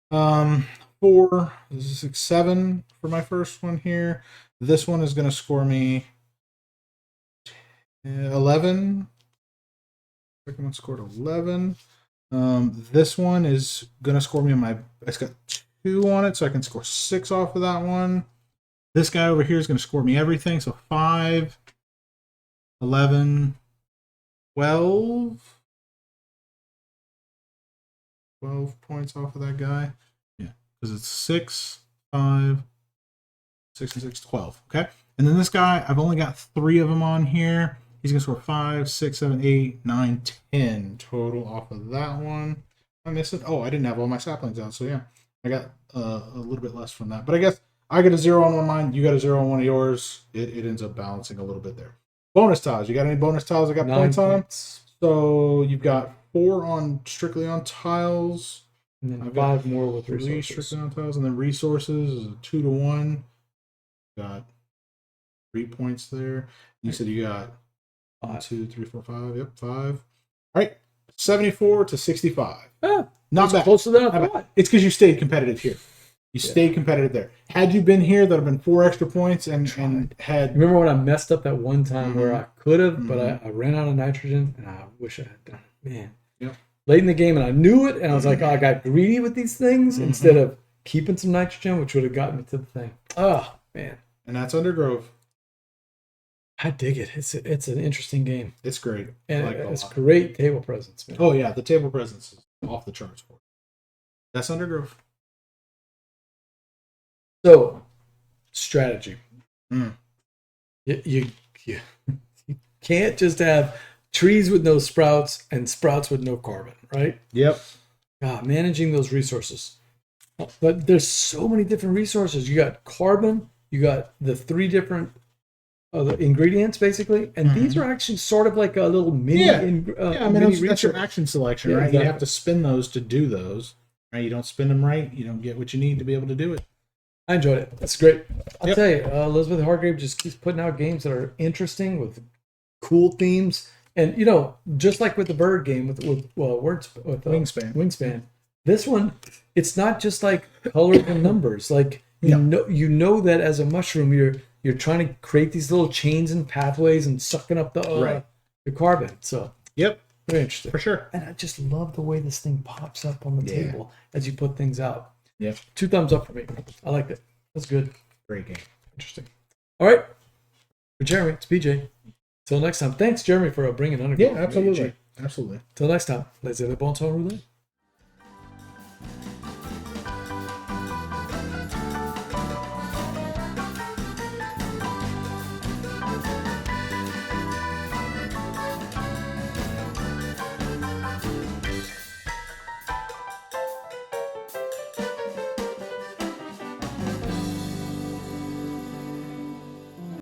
4, 6, 7 for my first one here. This one is going to score me 11. Second one scored 11. This one is going to score me on my... It's got 2 on it, so I can score 6 off of that one. This guy over here is going to score me everything. So 5, 11... 12 points off of that guy. Yeah, because it's 6, 5, 6, and 6, 12. Okay. And then this guy, I've only got 3 of them on here. He's going to score 5, 6, 7, 8, 9, 10 total off of that one. I missed it. Oh, I didn't have all my saplings out. So, yeah, I got a little bit less from that. But I guess I got a 0 on one of mine. You got a 0 on one of yours. It ends up balancing a little bit there. Bonus tiles. You got any bonus tiles that got 9 points on them? So you've got 4 strictly on tiles. And then 5 more with 3 resources. strictly on tiles. And then resources is a 2 to 1. Got 3 points there. You said you got 1, 2, 3, 4, 5. Yep, 5. All right. 74 to 65. Not bad. Closer than I thought. It's because you stayed competitive here. You stayed competitive there. Had you been here, that would have been 4 extra points and had... Remember when I messed up that one time where I could have, but I ran out of nitrogen, and I wish I had done it. Man. Yep. Late in the game, and I knew it, and I was like, I got greedy with these things instead of keeping some nitrogen, which would have gotten me to the thing. Oh, man. And that's Undergrove. I dig it. It's an interesting game. It's great. And it's great table presence, man. Oh, yeah. The table presence is off the charts for it. That's Undergrove. So, strategy. You can't just have trees with no sprouts and sprouts with no carbon, right? Yep. Managing those resources. But there's so many different resources. You got carbon, you got the 3 different ingredients, basically, and these are actually sort of like a little mini. That's your action selection, right? Exactly. You have to spin those to do those. Right? You don't spin them right, you don't get what you need to be able to do it. I enjoyed it. That's great. I'll tell you, Elizabeth Hargrave just keeps putting out games that are interesting with cool themes. And, just like with the bird game, with Wingspan, this one, it's not just like colors and numbers. Like, you know that as a mushroom, you're you're trying to create these little chains and pathways and sucking up the carbon. So Yep, very interesting. for sure. And I just love the way this thing pops up on the table as you put things out. Yep. 2 thumbs up for me. I liked it. That's good. Great game. Interesting. All right. For Jeremy, it's BJ. Till next time. Thanks, Jeremy, for bringing Undergrove. Yeah, absolutely. Absolutely. Till next time. Laissez, le bon temps rouler.